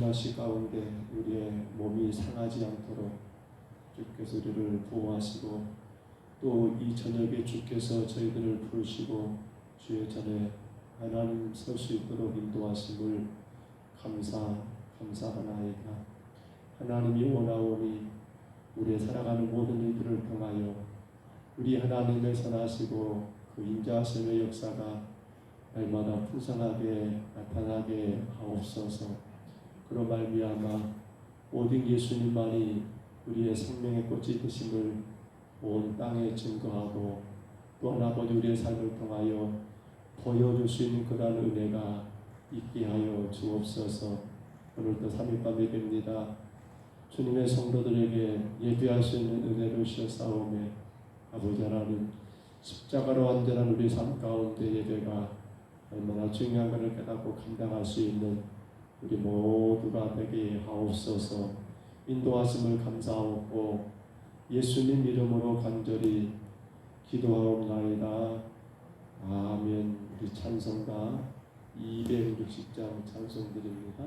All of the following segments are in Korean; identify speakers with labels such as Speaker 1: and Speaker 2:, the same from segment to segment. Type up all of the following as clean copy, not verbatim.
Speaker 1: 날씨 가운데 우리의 몸이 상하지 않도록 주께서 우리를 보호하시고 또 이 저녁에 주께서 저희들을 부르시고 주의 전에 하나님 설 수 있도록 인도하심을 감사하나이다. 하나님이 원하오니 우리의 살아가는 모든 일들을 통하여 우리 하나님의 선하시고 그 인자하심의 역사가 날마다 풍성하게 나타나게 하옵소서. 그로 말미암아 오직 예수님만이 우리의 생명의 꽃이 되심을 온 땅에 증거하고 또한 아버지 우리의 삶을 통하여 보여줄 수 있는 그러한 은혜가 있게 하여 주옵소서. 오늘도 3일밤 예배입니다. 주님의 성도들에게 예배할 수 있는 은혜를 주셨사오매 아버지 하나님 십자가로 완전한 우리 삶 가운데 예배가 얼마나 중요한 것을 깨닫고 감당할 수 있는 우리 모두가 되게 하옵소서. 인도하심을 감사하고 예수님 이름으로 간절히 기도하옵나이다. 아멘. 우리 찬송가 260장 찬송드립니다.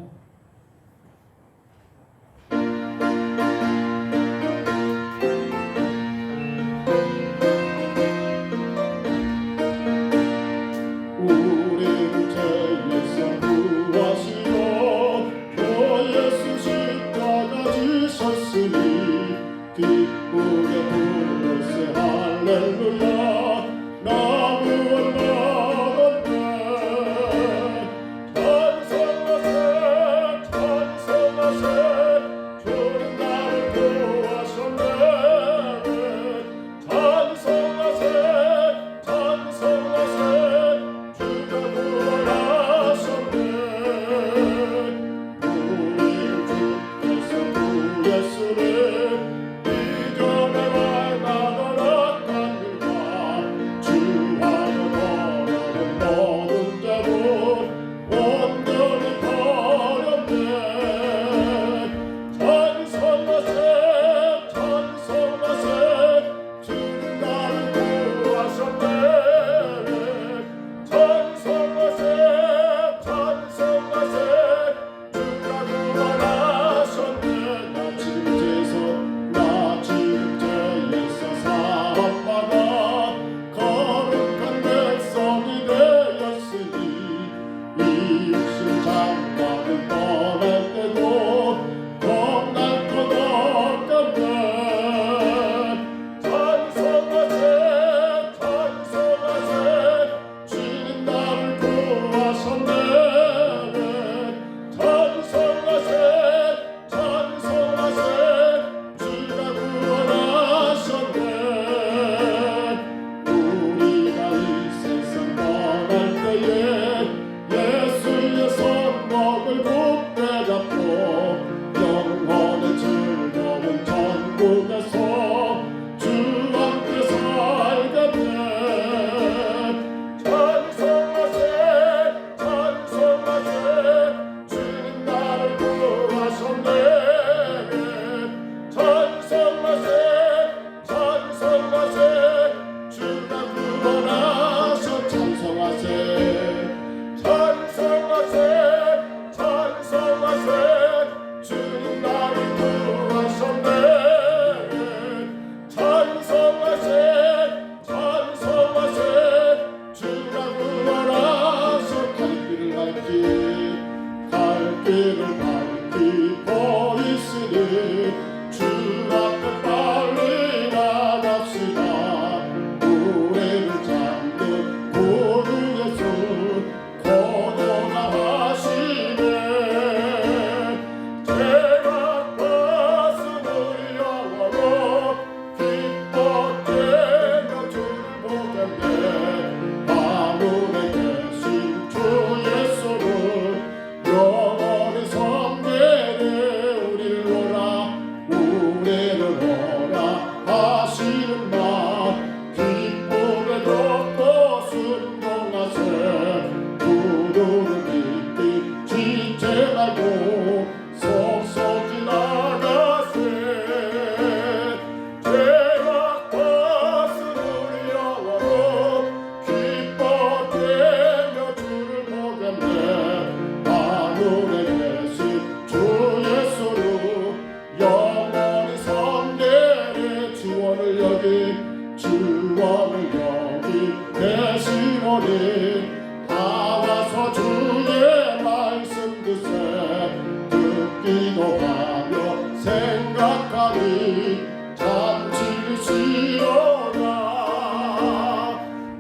Speaker 2: 기도하며 생각하니 잠지시려나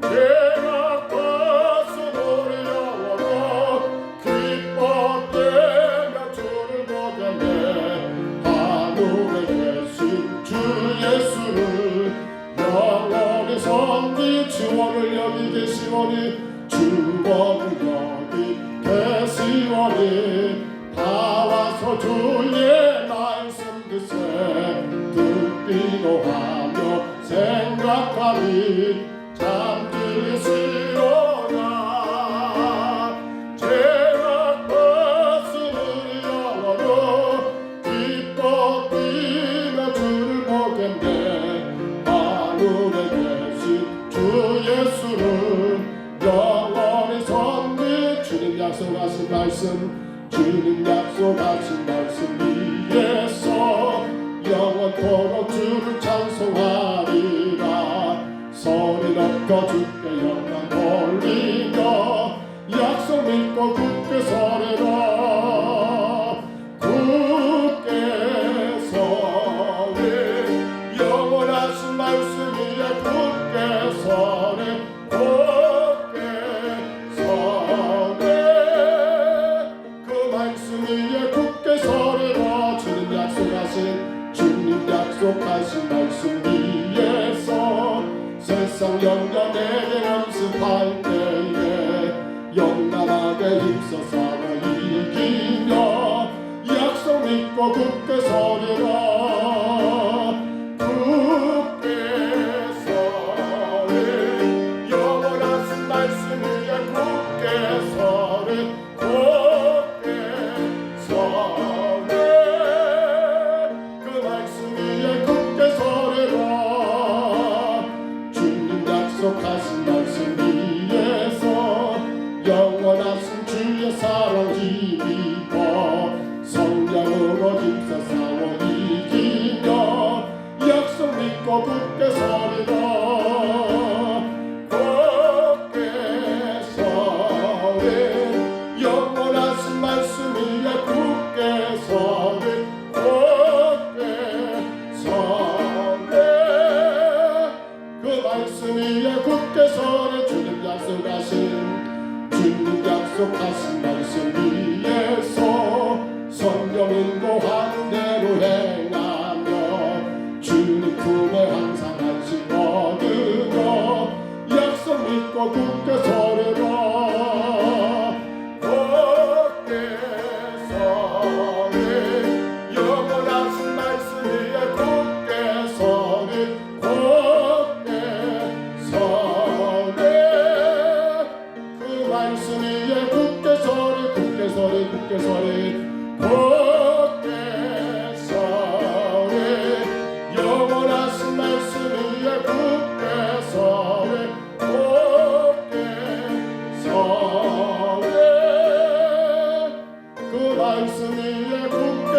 Speaker 2: 죄가 커서 노래하러 기뻐되며 주를 보겠네 하늘에 계신 주 예수를 영원히 섬기 주원을 여기 계시오니 주원을 여기 계시오니 다 와서 주의 말씀 듣세 듣기도 하며 생각하니 잠들으시로나 죄가 컸으니 영원히 기뻐 뛰며 주를 보겠네 하늘에 계신 주 예수를 영원히 섬기 주님 약속하신 말씀 주님 약속하신 말씀 위에서 영원토록 주를 찬송하리라 소리 높여 주께 영광 돌리며 약속 믿고 굳게 서리라 굳게 서리 영원하신 말씀 위에 굳게 서리 굳게 서리 그 말씀 위에 굳게 서리라 주님 약속하신 말씀 위에서 세상 영광에게 연습할 때에 용감하게 힘써 싸워 이기며 약속 믿고 굳게 서리라 굳게 서리 영원하신 말씀 위에 굳게 서리 굳게 서리 그 말씀 위에 굳게 서리라 주님 약속하신 말씀 위에서 영원하신 주의 사랑 힘입어 성령으로 힘써 싸워 이기며 약속 믿고 굳게 서리라 굳게 서리 영원하신 말씀 위에 굳게 서리 굳게 서리 그 말씀 위에 굳게 서리 주님 약속하신 말씀 위에서 성령 인도하는 대로 행하며 주님 품에 항상 안식 얻으며 약속 믿고 굳게 서리라 굳게 서리 영원하신 말씀 위에 굳게 서리 굳게 서리 그 말씀 위에 굳게 서리 굳게 서리 굳게 서리 굳게 서리 영원하신 말씀 위에 굳게 서리 굳게 서리 그 말씀 위에 굳게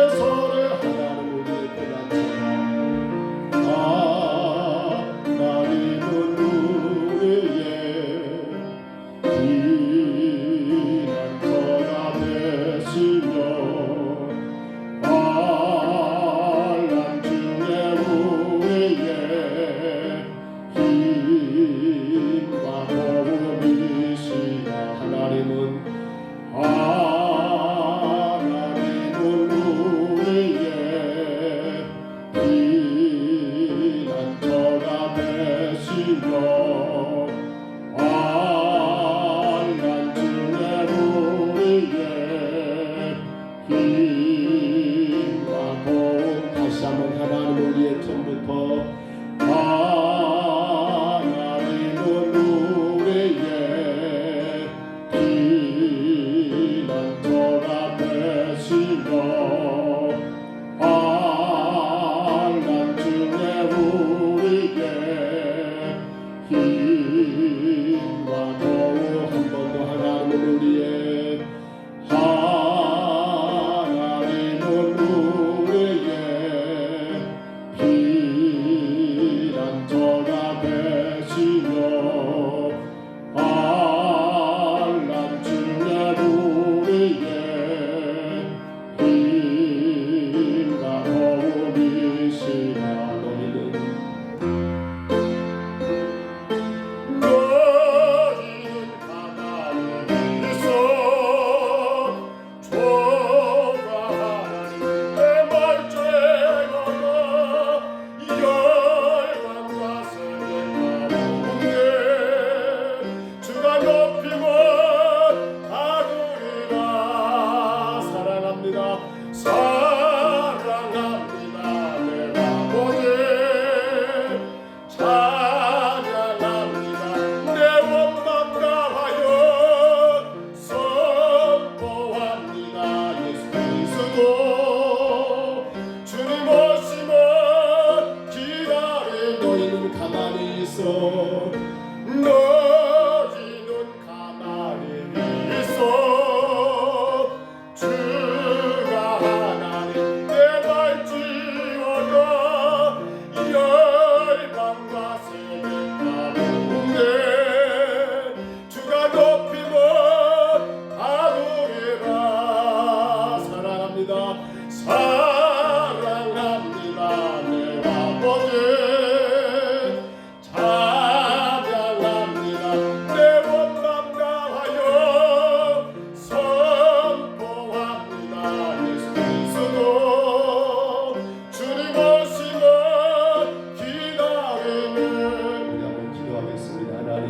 Speaker 2: 사랑합니다 내 아버지 찬양합니다 내 원망 다하여 선포합니다 예수 그리스도 주님 오심을 기다린 너희는 가만히 있어 너희는 가만히 있어 주가 하나님 내 발지어다 열방과 세계 가운데 주가 높임을 받으리라 사랑합니다 사랑합니다 내 아버지 찬양합니다 내 원망 다하여 선포합니다 예수 그리스도 주님 오심을 기다리는
Speaker 1: 우리 한번 기도하겠습니다. 하나님,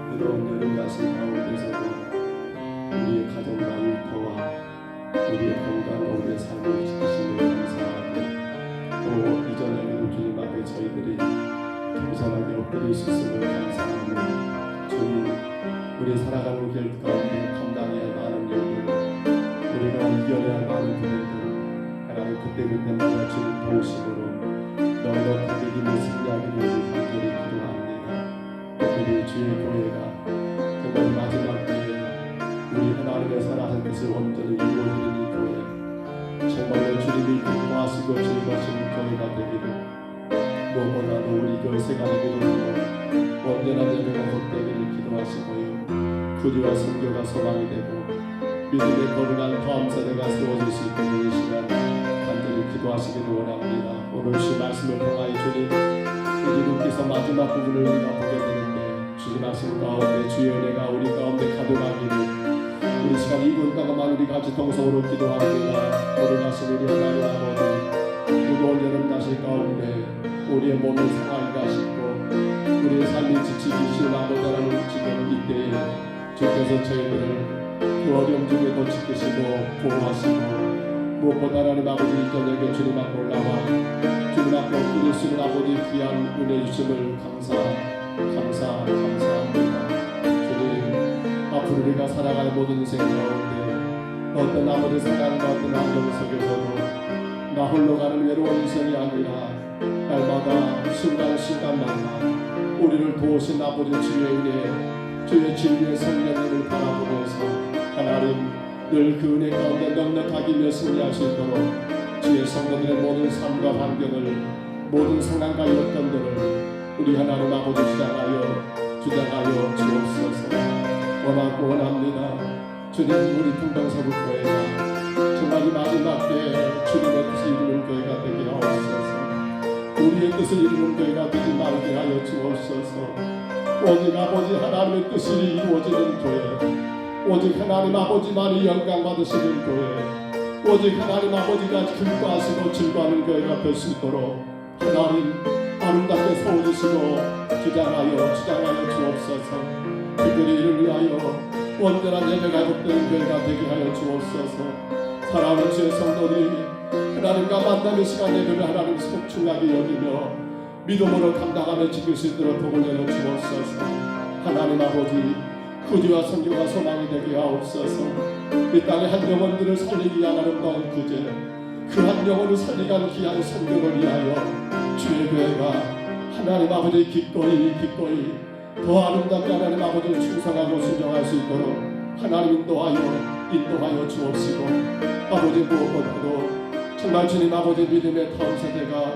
Speaker 1: 무더운 여름 날씨 가운데서도 우리의 가정과 일터와 우리의 건강과 우리의 삶을 지키시는 감사하고 또 이 저녁에도 주님 앞에 저희들이 겸손하게 엎드릴 수 있음을 감사하며 주님, 우리 살아가는 길 가운데 감당해야 할 많은 일들 우리가 이겨내야 할 많은 부분들 하나님 그때마다 주님 도우심으로 넉넉하게 힘을 승리하기를 간절히 기도합니다. 특별히 주의 교회가 정말 마지막 때에 우리 하나님의 선하신 뜻을 온전히 이루어지는 이 교회 정말로 주님이 기뻐하시고 즐거우시는 교회가 되기를 무엇보다도 우리 교회 생활의 기도로 온전한 예배가 헛되기를 기도하시고요 구주와 성교가 소망이 되고 믿음의 거룩한 다음 세대가 세워질 수 있도록 이 시간 간절히 기도하시기를 원합니다. 오늘 주 말씀을 통하여 주님 우리께서 마지막 부분을 우리가 보게 되는데 주님 말씀 가운데 주의 은혜가 우리 가운데 가득하기를 우리 시간 2분 동안만 우리 같이 동성으로 기도합니다. 오늘 가신 우리 하나님 아버지 무더운 여름 날씨 가운데 우리의 몸을 상하게 하시고 우리의 삶이 지치기 쉬운 아버지라는 지금 이때에 주께서 저희들을 그 어려움 중에도 지키시고 보호하시고 무엇보다 하나님 아버지 이 저녁에 주님 앞에 올라와 주님 앞에 엎드릴 수 있는 아버지 귀한 은혜 주심을 감사합니다. 주님 앞으로 우리가 살아갈 모든 인생 가운데 어떤 아버지 사랑과 어떤 환경 속에서도 나 홀로 가는 외로운 인생이 아니라 날마다 순간순간마다 우리를 도우신 아버지 주의 은혜 주의 진리의 성령님을 바라보면서 하나님 늘 그 은혜 가운데 넉넉하게 승리할 수 있도록 주의 성도들의 모든 삶과 환경을 모든 상황과 여건들을 우리 하나님 아버지 주장하여 주옵소서. 원합니다. 주님 우리 풍당서북교회가 정말 이 마지막 때에 주님의 뜻을 이루는 교회가 되게 하옵소서. 우리의 뜻을 이루는 교회가 되지 말게 하여 주옵소서. 오직 아버지 하나님의 뜻이 이루어지는 교회 오직 하나님 아버지만이 영광 받으시는 교회 오직 하나님 아버지가 기뻐하시고 즐거워하는 교회가 될 수 있도록 하나님 아름답게 세워주시고 주장하여 주옵소서. 그들이 이를 위하여 온전한 예배가 걷는 교회가 되게 하여 주옵소서. 사랑하는 주의 성도들이 하나님과 만남의 시간 예배를 하나님 소중하게 여기며 믿음으로 감당하며 지킬 수 있도록 복을 내려 주옵소서. 하나님 아버지 구주와 성교가 소망이 되게 하옵소서. 이 땅의 한 영혼들을 살리기 위한 아름다운 구제 그 한 영혼을 살리기 위한 귀한 성교를 위하여 주의 교회가 하나님 아버지 기꺼이 더 아름답게 하나님 아버지를 충성하고 순종할 수 있도록 하나님 인도하여 주옵시고 아버지 무엇보다도 정말 주님 아버지 믿음의 다음 세대가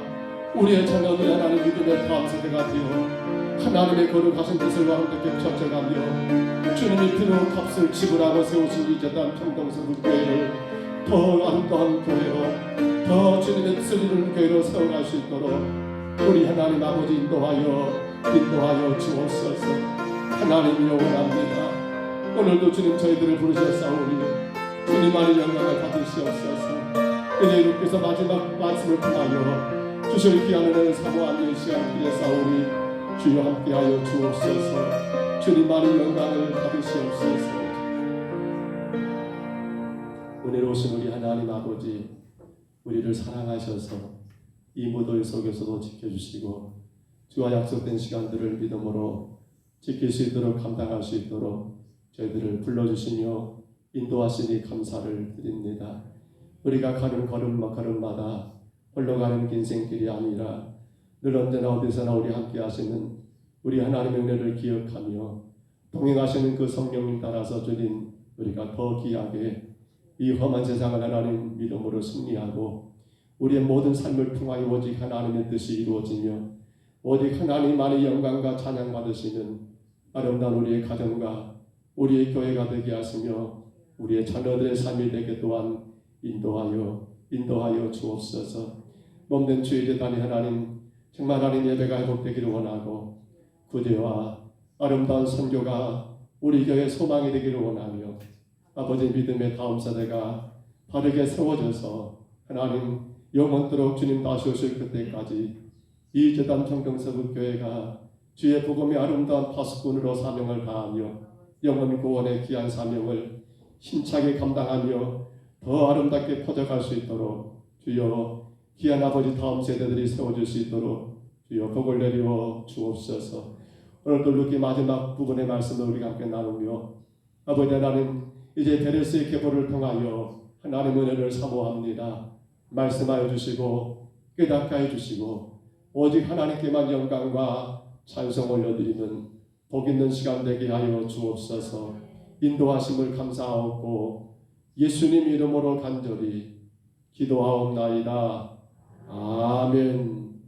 Speaker 1: 우리의 자녀들의 하나님 믿음의 다음 세대가 되어 하나님의 거룩하신 뜻을 완벽히 펼쳐가며 주님이 필요한 값을 지불하고 세우신 이 재단 평동서북교회를 더 아름다운 교회로 더 주님의 뜻을 이루는 교회로 세워갈 수 있도록 우리 하나님 아버지 인도하여 주옵소서. 하나님 영원합니다. 오늘도 주님 저희들을 부르셨사오니 주님만의 영광을 받으시옵소서. 이제 주께서 마지막 말씀을 통하여 주실 귀한 은혜를 사모하는 이 시간 드렸사오니 주여 함께하여 주옵소서. 주님만의 영광을 받으시옵소서. 은혜로우신 우리 하나님 아버지, 우리를 사랑하셔서 이 무더위 속에서도 지켜주시고 주와 약속된 시간들을 믿음으로 지킬 수 있도록 감당할 수 있도록 저희들을 불러주시며 인도하시니 감사를 드립니다. 우리가 가는 걸음마다 홀로 가는 긴 생길이 아니라 늘 언제나 어디서나 우리 함께 하시는 우리 하나님의 은혜를 기억하며 동행하시는 그 성령님 따라서 주님, 우리가 더 귀하게 이 험한 세상을 하나님 믿음으로 승리하고 우리의 모든 삶을 통하여 오직 하나님의 뜻이 이루어지며 오직 하나님만의 영광과 찬양 받으시는 아름다운 우리의 가정과 우리의 교회가 되게 하시며 우리의 자녀들의 삶이 되게 또한 인도하여 주옵소서. 몸된 주의 재단이 하나님 정말 하나님 예배가 회복되기를 원하고 구제와 아름다운 선교가 우리 교회의 소망이 되기를 원하며 아버지 믿음의 다음 세대가 바르게 세워져서 하나님 영원토록 주님 다시 오실 그때까지 이 재단 청정서북교회가 주의 복음의 아름다운 파수꾼으로 사명을 다하며 영원 구원의 귀한 사명을 힘차게 감당하며 더 아름답게 퍼져갈 수 있도록 주여 귀한 아버지 다음 세대들이 세워질 수 있도록 주여 복을 내리워 주옵소서. 오늘도 이렇게 마지막 부분의 말씀을 우리가 함께 나누며 아버지 하나님 이제 베레스의 계보를 통하여 하나님 은혜를 사모합니다. 말씀하여 주시고 깨닫게 해주시고 오직 하나님께만 영광과 찬송 올려드리는 복 있는 시간 되게 하여 주옵소서. 인도하심을 감사하옵고 예수님 이름으로 간절히 기도하옵나이다. 아멘.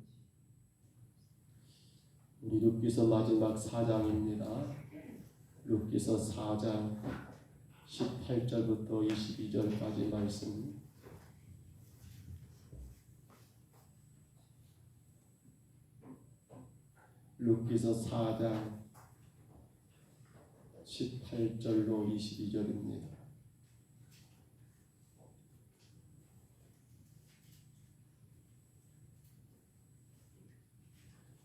Speaker 1: 우리 룻기서 마지막 4장입니다. 룻기서 4장 18절부터 22절까지 말씀. 룻기서 4장 18절로 22절입니다.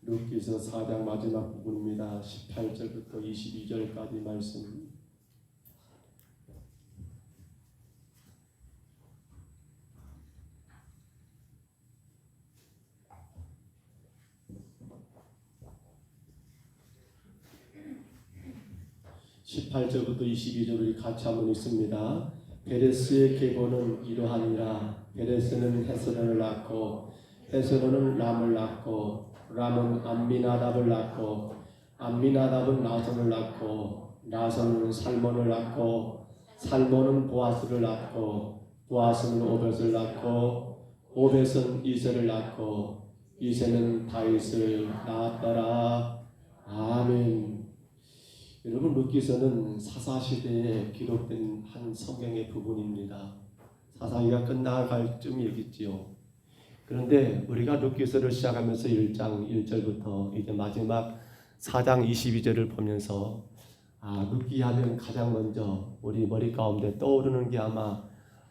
Speaker 1: 룻기서 4장 마지막 부분입니다. 18절부터 22절까지 말씀. (18절부터 22절을) 같이 한번 읽습니다. 베레스의 계보는 이러하니라. 베레스는 헤스론을 낳고 헤스론은 람을 낳고 람은 암미나답을 낳고 암미나답은 나손을 낳고 나손은 살몬을 낳고 살몬은 보아스를 낳고 보아스는 오벳을 낳고 오벳은 이세를 낳고 이세는 다윗을 낳았더라. 아멘. 여러분, 룻기서는 사사시대에 기록된 한 성경의 부분입니다. 사사기가 끝나갈 쯤이겠지요. 그런데 우리가 룻기서를 시작하면서 1장 1절부터 이제 마지막 4장 22절을 보면서 룻기 하면 가장 먼저 우리 머리 가운데 떠오르는 게 아마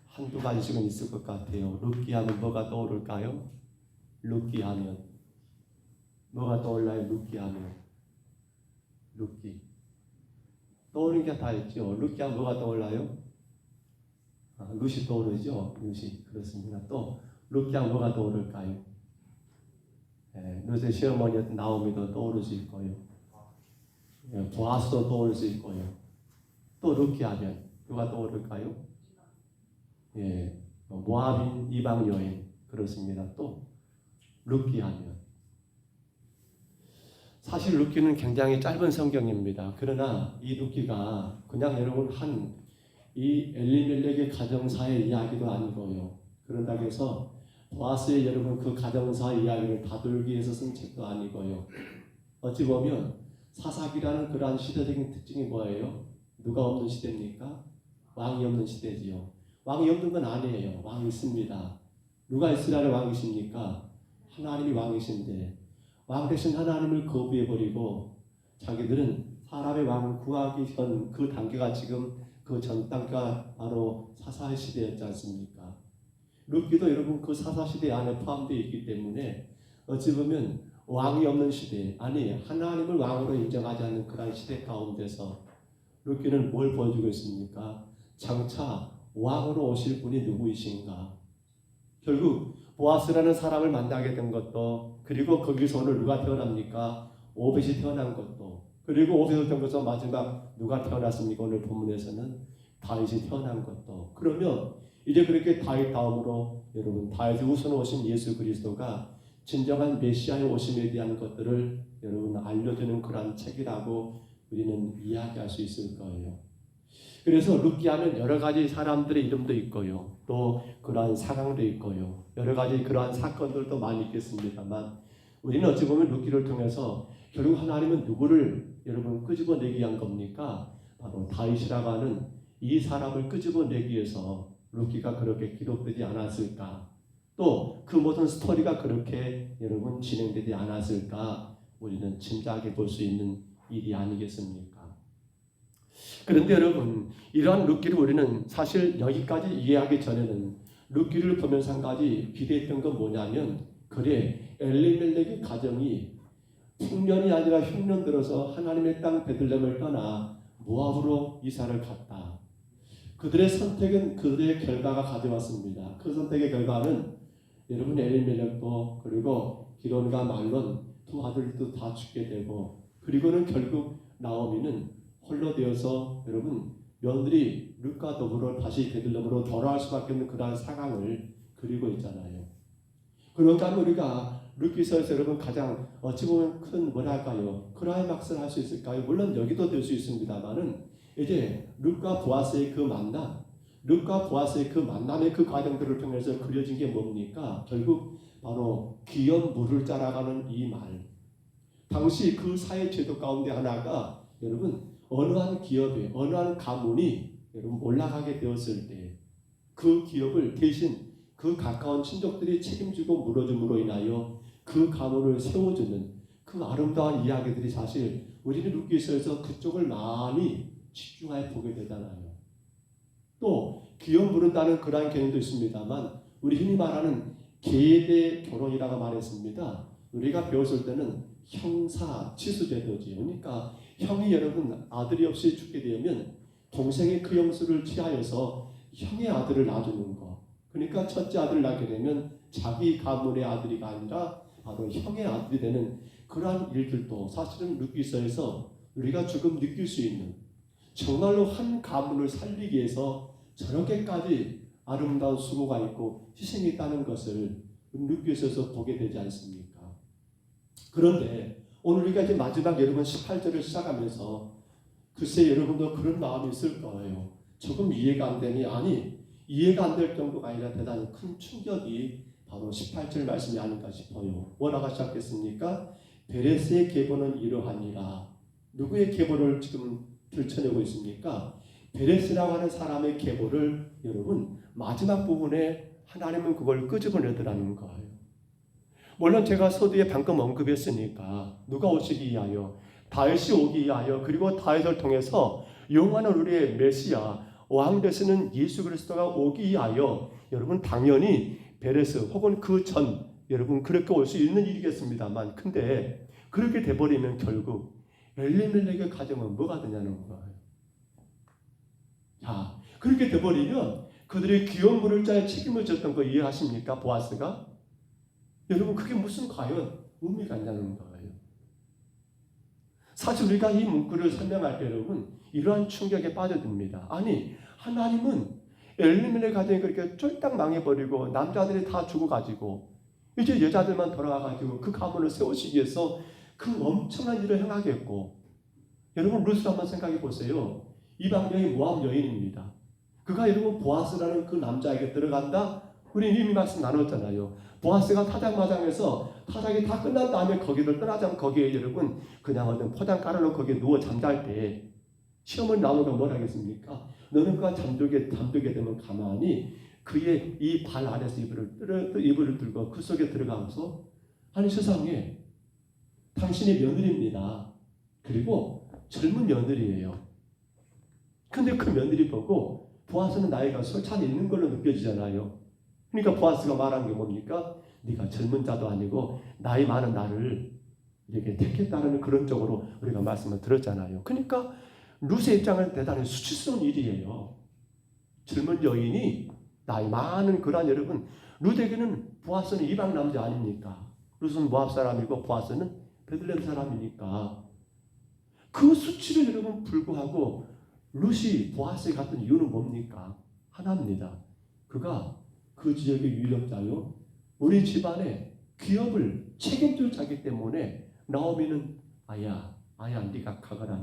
Speaker 1: 한두 가지씩은 있을 것 같아요. 룻기 하면 뭐가 떠오를까요? 룻기 하면 뭐가 떠올라요? 룻기 하면 룻기 떠오르는 게 다 있죠. 룻기 하면 뭐가 떠올라요? 룻이 떠오르죠. 룻이. 그렇습니다. 또 룻기 하면 뭐가 떠오를까요? 룻의 시어머니였던 나오미도 떠오를 수 있고요. 보아스도 떠오를 수 있고요. 또 룻기 하면 누가 떠오를까요? 모압인 이방 여인. 그렇습니다. 또 룻기 하면 사실 룻기는 굉장히 짧은 성경입니다. 그러나 이 룻기가 그냥 여러분 이 엘리멜렉의 가정사의 이야기도 아니고요. 그런다고 해서 보아스의 여러분 그 가정사 이야기를 다돌기 위해서 쓴 책도 아니고요. 어찌 보면 사사기라는 그러한 시대적인 특징이 뭐예요? 누가 없는 시대입니까? 왕이 없는 시대지요. 왕이 없는 건 아니에요. 왕이 있습니다. 누가 이스라엘의 왕이십니까? 하나님이 왕이신데 왕 대신 하나님을 거부해버리고 자기들은 사람의 왕을 구하기 전 그 단계가 지금 그 전 단계가 바로 사사의 시대였지 않습니까? 룻기도 여러분 그 사사시대 안에 포함되어 있기 때문에 어찌 보면 왕이 없는 시대, 아니 하나님을 왕으로 인정하지 않는 그런 시대 가운데서 룻기는 뭘 보여주고 있습니까? 장차 왕으로 오실 분이 누구이신가? 결국 보아스라는 사람을 만나게 된 것도, 그리고 거기서 오늘 누가 태어납니까? 오벳이 태어난 것도, 그리고 오벳을 통해서 마지막 누가 태어났습니까? 오늘 본문에서는 다윗이 태어난 것도. 그러면 이제 그렇게 다윗 다음으로 여러분 다윗의 우선 오신 예수 그리스도가 진정한 메시아의 오심에 대한 것들을 여러분 알려주는 그런 책이라고 우리는 이야기할 수 있을 거예요. 그래서 룻기하면 여러 가지 사람들의 이름도 있고요, 또 그러한 상황도 있고요, 여러 가지 그러한 사건들도 많이 있겠습니다만, 우리는 어찌 보면 룻기를 통해서 결국 하나님은 누구를 여러분 끄집어내기 위한 겁니까? 바로 다윗이라고 하는 이 사람을 끄집어내기 위해서 룻기가 그렇게 기록되지 않았을까? 또 그 모든 스토리가 그렇게 여러분 진행되지 않았을까? 우리는 짐작해 볼 수 있는 일이 아니겠습니까? 그런데 여러분, 이러한 룻기를 우리는 사실 여기까지 이해하기 전에는 룻기를 보면서 한 가지 기대했던 건 뭐냐면, 그래 엘리멜렉의 가정이 풍년이 아니라 흉년 들어서 하나님의 땅 베들레헴을 떠나 모압으로 이사를 갔다. 그들의 선택은 그들의 결과가 가져왔습니다. 그 선택의 결과는 여러분 엘리멜렉도 그리고 기론과 말론 두 아들도 다 죽게 되고, 그리고는 결국 나오미는 홀로 되어서 여러분 며느리 룻과 더불어 다시 베들레헴으로 돌아갈 수밖에 없는 그러한 상황을 그리고 있잖아요. 그러니까 우리가 룻기서에서 여러분 가장 어찌 보면 큰 뭐랄까요, 크라이막스를 할 수 있을까요? 물론 여기도 될 수 있습니다만은, 이제 룻과 보아스의 그 만남, 룻과 보아스의 그 만남의 그 과정들을 통해서 그려진 게 뭡니까? 결국 바로 기업 물을 짜라가는 이 말. 당시 그 사회 제도 가운데 하나가 여러분 어느 한 기업에 어느 한 가문이 여러분 올라가게 되었을 때 그 기업을 대신 그 가까운 친족들이 책임지고 물어줌으로 인하여 그 가문을 세워주는 그 아름다운 이야기들이 사실 우리는 룻기서에서 그쪽을 많이 집중하여 보게 되잖아요. 또 기업 물은다는 그러한 개념도 있습니다만, 우리 흔히 말하는 계대 결혼이라고 말했습니다. 우리가 배웠을 때는 형사 치수제도지요. 그러니까 형이 여러분 아들이 없이 죽게 되면 동생의 그 형수를 취하여서 형의 아들을 낳아주는 거. 그러니까 첫째 아들을 낳게 되면 자기 가문의 아들이 아니라 바로 형의 아들이 되는 그러한 일들도 사실은 룻기서에서 우리가 조금 느낄 수 있는, 정말로 한 가문을 살리기 위해서 저렇게까지 아름다운 수고가 있고 희생이 있다는 것을 룻기서에서 보게 되지 않습니까? 그런데 오늘 우리가 이제 마지막 여러분 18절을 시작하면서 글쎄 여러분도 그런 마음이 있을 거예요. 조금 이해가 안 되니, 아니 이해가 안 될 정도가 아니라 대단히 큰 충격이 바로 18절 말씀이 아닐까 싶어요. 뭐라고 시작했습니까? 베레스의 계보는 이러하니라. 누구의 계보를 지금 들춰내고 있습니까? 베레스라고 하는 사람의 계보를 여러분 마지막 부분에 하나님은 그걸 끄집어내더라는 거예요. 물론 제가 서두에 방금 언급했으니까 누가 오시기 위하여, 다윗이 오기 위하여, 그리고 다윗을 통해서 영원한 우리의 메시아 왕 되시는 예수 그리스도가 오기 위하여 여러분 당연히 베레스 혹은 그 전 여러분 그렇게 올 수 있는 일이겠습니다만, 근데 그렇게 돼버리면 결국 엘리멜렉의 가정은 뭐가 되냐는 거예요. 자, 그렇게 돼버리면 그들의 귀한 물을 짜에 책임을 졌던 거 이해하십니까? 보아스가? 여러분 그게 무슨 과연 의미가 있냐는 거예요. 사실 우리가 이 문구를 설명할 때 여러분 이러한 충격에 빠져듭니다. 아니 하나님은 엘리멜렉 가정이 그렇게 쫄딱 망해버리고 남자들이 다 죽어가지고 이제 여자들만 돌아가가지고 그 가문을 세우시기 위해서 그 엄청난 일을 행하겠고, 여러분 룻을 한번 생각해 보세요. 이방 여인 모압 여인입니다. 그가 여러분 보아스라는 그 남자에게 들어간다? 우리 이미 말씀 나눴잖아요. 보아스가 타작마당에서 타작이 다 끝난 다음에 거기를 떠나자면 거기에 여러분 그냥 어떤 포장 깔아놓고 거기에 누워 잠잘 때 시험을 나누가 뭘 하겠습니까? 너는 그가 잠들게 되면 가만히 그의 이 발 아래서 이불을 들고 그 속에 들어가면서, 아니 세상에 당신의 며느리입니다. 그리고 젊은 며느리예요. 근데 그 며느리 보고 보아스는 나이가 솔찬 있는 걸로 느껴지잖아요. 그러니까 보아스가 말한 게 뭡니까? 네가 젊은 자도 아니고 나이 많은 나를 이렇게 택했다는 그런 쪽으로 우리가 말씀을 들었잖아요. 그러니까 룻의 입장은 대단히 수치스러운 일이에요.
Speaker 3: 젊은 여인이 나이 많은 그러한 여러분, 룻에게는 보아스는 이방 남자 아닙니까? 룻은 모압 사람이고 보아스는 베들레헴 사람이니까 그 수치를 여러분 불구하고 룻이 보아스에 갔던 이유는 뭡니까? 하나입니다. 그가 그 지역의 유력자요, 우리 집안의 기업을 책임질 자기 때문에 나오미는 아야 네가 가거라,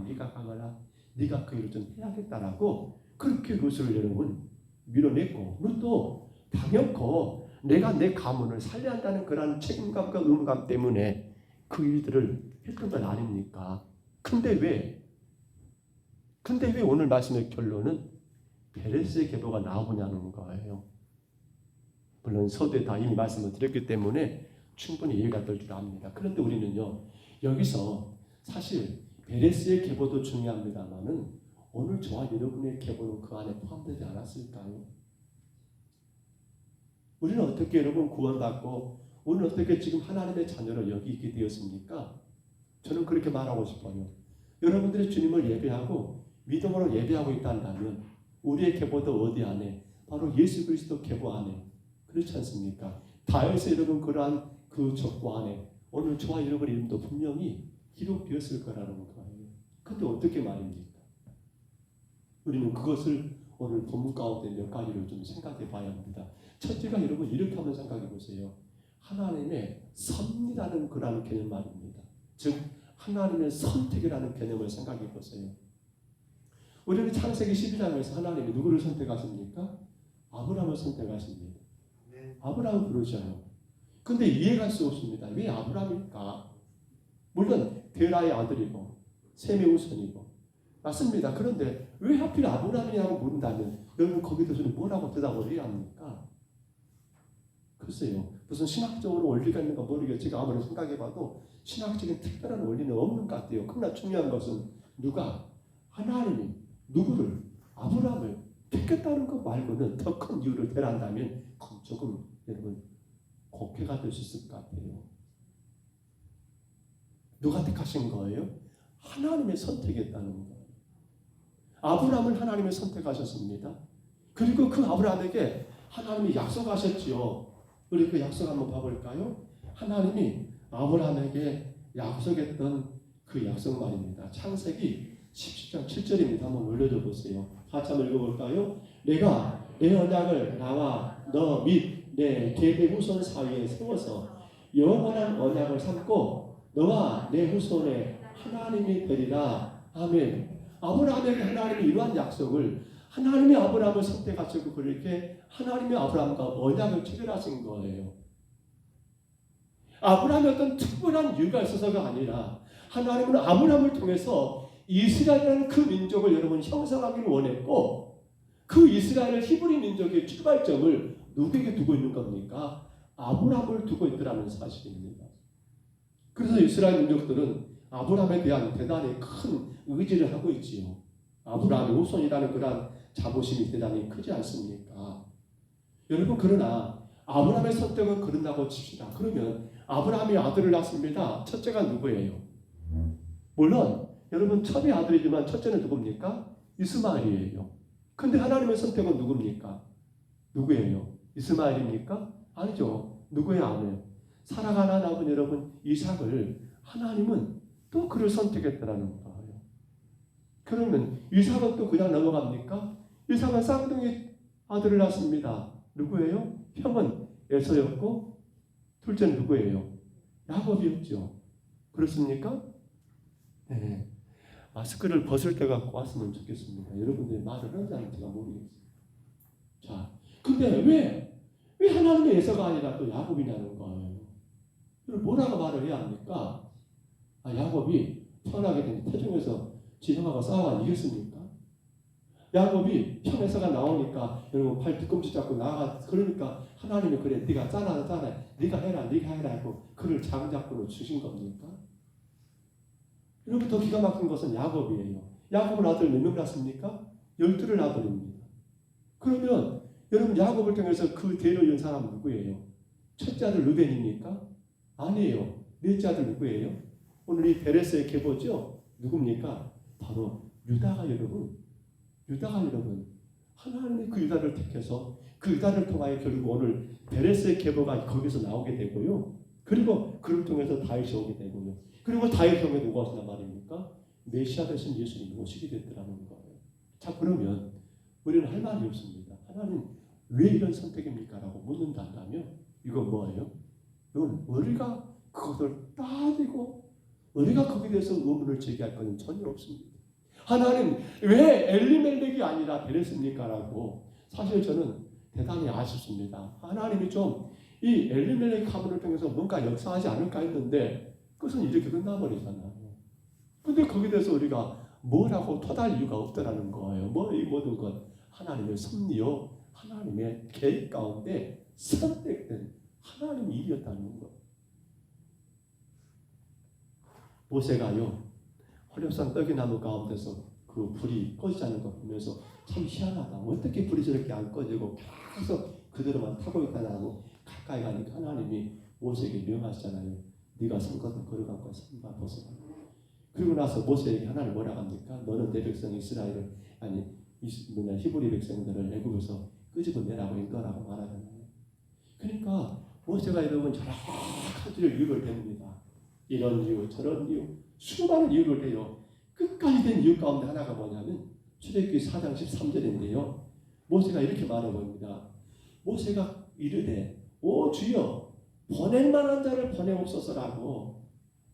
Speaker 3: 네가 그 일을 좀 해야겠다라고 그렇게 룻을 여러분 밀어냈고, 룻도 당연코 내가 내 가문을 살려야 한다는 그런 책임감과 의무감 때문에 그 일들을 했던 건 아닙니까? 근데 왜 오늘 말씀의 결론은 베레스의 계보가 나오냐는 거예요. 물론 서두에 다 이미 말씀을 드렸기 때문에 충분히 이해가 될 줄 압니다. 그런데 우리는요, 여기서 사실 베레스의 계보도 중요합니다만은 오늘 저와 여러분의 계보는 그 안에 포함되지 않았을까요? 우리는 어떻게 여러분 구원받고 우리는 어떻게 지금 하나님의 자녀로 여기 있게 되었습니까? 저는 그렇게 말하고 싶어요. 여러분들이 주님을 예배하고 믿음으로 예배하고 있다면 우리의 계보도 어디 안에? 바로 예수 그리스도 계보 안에. 그렇지 않습니까? 다윗의 여러분 그러한 그 적보 안에 오늘 저와 여러분 이름도 분명히 기록되었을 거라는 거예요. 근데 어떻게 말입니까? 우리는 그것을 오늘 본문 가운데 몇 가지를 좀 생각해 봐야 합니다. 첫째가 여러분 이렇게 한번 생각해 보세요. 하나님의 섭리라는 그러한 개념 말입니다. 즉 하나님의 선택이라는 개념을 생각해 보세요. 우리는 창세기 12장에서 하나님이 누구를 선택하십니까? 아브라함을 선택하십니다. 아브라함을 부르셔요. 근데 이해할 수 없습니다. 왜 아브라함일까? 물론 데라의 아들이고 셈의 후손이고 맞습니다. 그런데 왜 하필 아브라함이냐고 물은다면 여러분 거기서 저는 뭐라고 대답을 해야 합니까? 글쎄요. 무슨 신학적으로 원리가 있는가 모르겠지만 아무리 생각해봐도 신학적인 특별한 원리는 없는 것 같아요. 그러나 중요한 것은 누가 하나님이 누구를 아브라함을 택했다는 것 말고는 더 큰 이유를 대란다면 조금 여러분 곡해가 될 수 있을 것 같아요. 누가 택하신 거예요? 하나님의 선택이었다는 거예요. 아브라함을 하나님이 선택하셨습니다. 그리고 그 아브라함에게 하나님이 약속하셨지요. 우리 그 약속 한번 봐볼까요? 하나님이 아브라함에게 약속했던 그 약속 말입니다. 창세기 17장 7절입니다. 한번 올려줘 보세요. 같이 한번 읽어볼까요? 내가 내 언약을 나와 너 및 내 계대 후손 사이에 세워서 영원한 언약을 삼고 너와 내 후손의 하나님이 되리라. 아멘. 아브라함에게 하나님이 이러한 약속을 하나님이 아브라함을 선택하시고 그렇게 하나님이 아브라함과 언약을 체결하신 거예요. 아브라함이 어떤 특별한 이유가 있어서가 아니라 하나님은 아브라함을 통해서 이스라엘이라는 그 민족을 여러분 형성하기를 원했고 그 이스라엘 히브리 민족의 출발점을 누구에게 두고 있는 겁니까? 아브라함을 두고 있더라는 사실입니다. 그래서 이스라엘 민족들은 아브라함에 대한 대단히 큰 의지를 하고 있지요. 아브라함의 후손이라는 그런 자부심이 대단히 크지 않습니까? 여러분 그러나 아브라함의 선택은 그런다고 칩시다. 그러면 아브라함이 아들을 낳습니다. 첫째가 누구예요? 물론 여러분 첩의 아들이지만 첫째는 누굽니까? 이스마엘이에요. 근데 하나님의 선택은 누굽니까? 누구예요? 이스마엘입니까? 아니죠. 누구의 아내요? 사라가 낳은 여러분 이삭을 하나님은 또 그를 선택했다라는 거예요. 그러면 이삭은 또 그냥 넘어갑니까? 이삭은 쌍둥이 아들을 낳습니다. 누구예요? 형은 에서였고 둘째는 누구예요? 야곱이었죠. 그렇습니까? 네. 마스크를 벗을 때가 왔으면 좋겠습니다. 여러분들이 말을 하는지 안 하는지가 모르겠어요. 자, 근데 왜 하나님의 에서가 아니라 또 야곱이냐는 거예요. 그럼 뭐라고 말을 해야 합니까? 야곱이 태어나게 된 태중에서 지성하고 싸워가 이겼습니까? 야곱이 형 에서가 나오니까 여러분 팔 뒤꿈치 잡고 나가 그러니까 하나님이 그래 네가 짜라 네가 해라 하고 그를 장작으로 주신 겁니까? 여러분 더 기가 막힌 것은 야곱이에요. 야곱은 아들 몇 명 낳습니까? 12를 아들입니다. 그러면 여러분 야곱을 통해서 그 대를 이은 사람은 누구예요? 첫째 아들 르벤입니까? 아니에요. 넷째 아들 누구예요? 오늘 이 베레스의 계보죠? 누굽니까? 바로 유다가 여러분 하나님이 그 유다를 택해서 그 유다를 통하여 결국 오늘 베레스의 계보가 거기서 나오게 되고요. 그리고 그를 통해서 다윗이 오게 되고요. 그리고 다윗 형에 누가 오신단 말입니까? 메시아 되신 예수님이 오시게 됐더라는 거예요. 자, 그러면 우리는 할 말이 없습니다. 하나님 왜 이런 선택입니까? 라고 묻는다면 이건 뭐예요? 이건 우리가 그것을 따지고 우리가 거기에 대해서 의문을 제기할 것은 전혀 없습니다. 하나님 왜 엘리멜렉이 아니라 베레스입니까? 라고 사실 저는 대단히 아쉽습니다. 하나님이 좀 이 엘리멜렉 가문을 통해서 뭔가 역사하지 않을까 했는데 그것은 이렇게 끝나버리잖아요. 근데 거기에 대해서 우리가 뭐라고 토달 이유가 없더라는 거예요. 이 모든 것 하나님의 섭리요, 하나님의 계획 가운데 선택된 하나님의 일이었다는 것. 모세가요 호렙산 떡이나무 가운데서 그 불이 꺼지지 않는 걸 보면서 참 희한하다. 어떻게 불이 저렇게 안 꺼지고 계속 그대로만 타고 있다고 가까이 가니까 하나님이 모세에게 명하시잖아요. 네가 선 것은 걸어가고 산바 벗어라. 그리고 나서 모세에게 하나님 뭐라고 합니까? 너는 내 백성 이스라엘을 히브리 백성들을 애굽에서 끄집어내라고 인도하라고 말하잖아요. 그러니까 모세가 여러분 여러 가지를 이유를 댑니다. 이런 이유 저런 이유 수많은 이유를 대요. 끝까지 된 이유 가운데 하나가 뭐냐면 출애굽기 4장 13절인데요. 모세가 이렇게 말해봅니다. 모세가 이르되 오 주여 보낼 만한 자를 보내옵소서라고.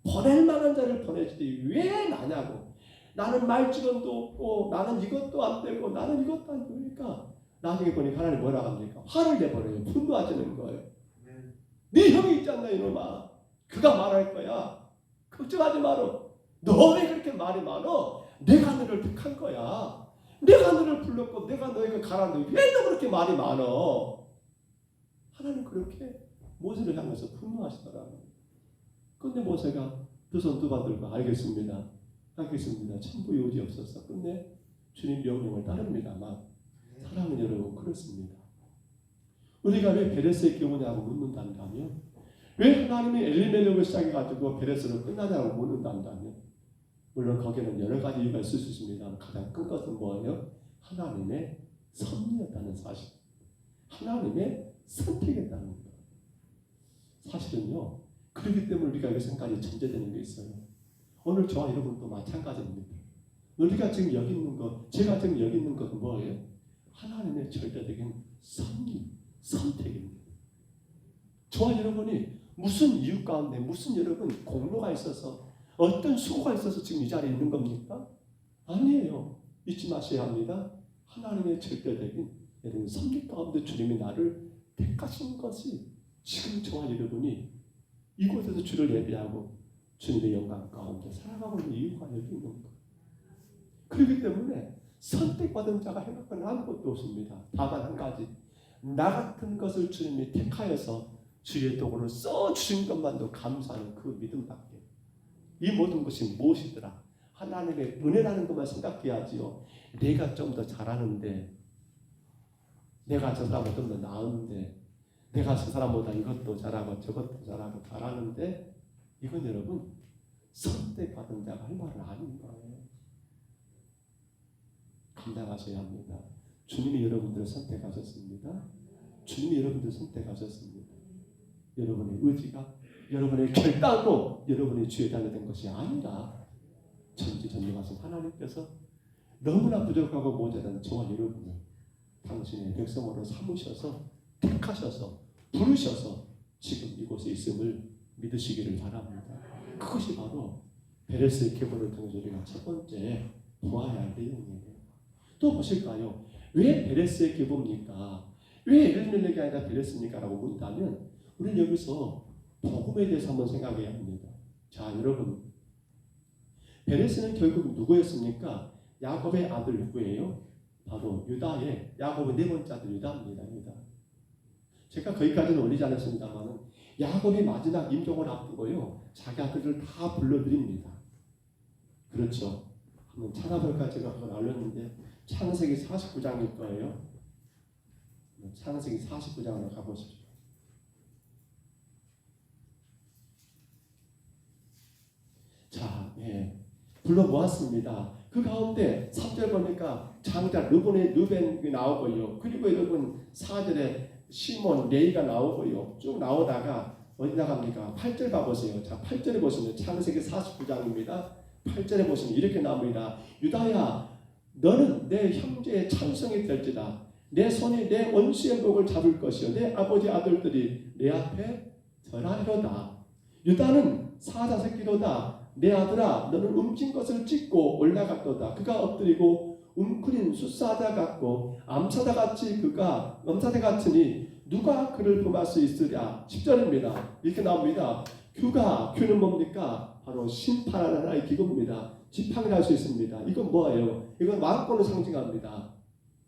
Speaker 3: 보낼 만한 자를 보내주지 왜 나냐고. 나는 말주변도 없고 나는 이것도 안 되고 나는 이것도 안 되니까 나중에 보니까 하나님 뭐라고 합니까? 화를 내버려요. 분노하시는 거예요. 네 형이 있지 않나 이놈아. 그가 말할 거야. 걱정하지 마라. 너 왜 그렇게 말이 많어? 내가 너를 택한 거야. 내가 너를 불렀고 내가 너에게 가라는데 왜 너 그렇게 말이 많어? 하나님 그렇게 모세를 향해서 분노하시더라고요. 근데 모세가 두 손 두 발 들고 알겠습니다. 천부 요지 없어서 근데 주님 명령을 따릅니다만 사랑하는 여러분 그렇습니다. 우리가 왜 베레스의 경우냐고 묻는다면 왜 하나님이 엘리멜렉을 시작해가지고 베레스로 끝나냐고 묻는다면 물론 거기에는 여러 가지 이유가 있을 수 있습니다. 가장 큰 것은 뭐예요? 하나님의 섭리였다는 사실. 하나님의 선택이었다는 것. 사실은요. 그렇기 때문에 우리가 여기서까지 전제되는 게 있어요. 오늘 저와 여러분도 마찬가지입니다. 우리가 지금 여기 있는 것, 제가 지금 여기 있는 것은 뭐예요? 하나님의 절대적인 섭리, 선택입니다. 저와 여러분이 무슨 이유 가운데 무슨 여러분 공로가 있어서 어떤 수고가 있어서 지금 이 자리에 있는 겁니까? 아니에요. 잊지 마셔야 합니다. 하나님의 절대적인 여러분 섭리 가운데 주님이 나를 택하신 것이 지금 저와 여러분이 이곳에서 주를 예배하고 주님의 영광 가운데 살아가고 있는 이유가 여기 있는 거예요. 그렇기 때문에 선택받은 자가 행복한 아무것도 없습니다. 다만 한 가지 나 같은 것을 주님이 택하여서 주의 도구로 써주신 것만도 감사하는 그 믿음밖에. 이 모든 것이 무엇이더라? 하나님의 은혜라는 것만 생각해야지요. 내가 좀 더 잘하는데 내가 저 사람보다 좀 더 나은데 내가 저 사람보다 이것도 잘하고 저것도 잘하는데 이건 여러분 선택받은 자가 할 말은 아닌 거예요. 감당하셔야 합니다. 주님이 여러분들을 선택하셨습니다. 주님이 여러분들을 선택하셨습니다. 여러분의 의지가 여러분의 결단으로 여러분의 주에 달려된 것이 아니라 전지전능하신 하나님께서 너무나 부족하고 모자란 저와 여러분을 당신의 백성으로 삼으셔서 택하셔서 부르셔서 지금 이곳에 있음을 믿으시기를 바랍니다. 그것이 바로 베레스의 계보를 통해서 우리가 첫 번째 보아야 할 내용이에요. 또 보실까요? 왜 베레스의 계보입니까? 왜 엘리멜렉이 아니라 베레스입니까? 라고 묻다면 우리는 여기서 복음에 대해서 한번 생각해야 합니다. 자, 여러분 베레스는 결국 누구였습니까? 야곱의 아들 누구예요? 바로 유다의 야곱의 네 번째 아들 유다입니다. 유다. 제가 거기까지는 올리지 않았습니다만 야곱이 마지막 임종을 앞두고요 자기 아들을 다 불러드립니다. 그렇죠. 한번 찾아볼까 제가 한번 알렸는데 창세기 49장일 거예요. 창세기 49장으로 가보십시오. 자, 불러 모았습니다. 그 가운데 3절 보니까 장자 르벤이 나오고요. 그리고 여러분 4절에 시몬 레이가 나오고요. 쭉 나오다가 어디 나갑니까? 8절 가보세요. 자, 8절에 보시면 창세기 49장입니다. 8절에 보시면 이렇게 나옵니다. 유다야, 너는 내 형제의 찬송이 될지다. 내 손이 내 원수의 목을 잡을 것이요 내 아버지 아들들이 내 앞에 절하리로다. 유다는 사자새끼로다. 내 아들아, 너는 움킨 것을 찢고 올라갔도다. 그가 엎드리고 웅크린 숫사자 같고 암사자 같으니 누가 그를 범할 수 있으랴. 10절입니다. 이렇게 나옵니다. 규는 뭡니까? 바로 심판하는 하나의 기구입니다. 지팡이를 할 수 있습니다. 이건 뭐예요? 이건 왕권을 상징합니다.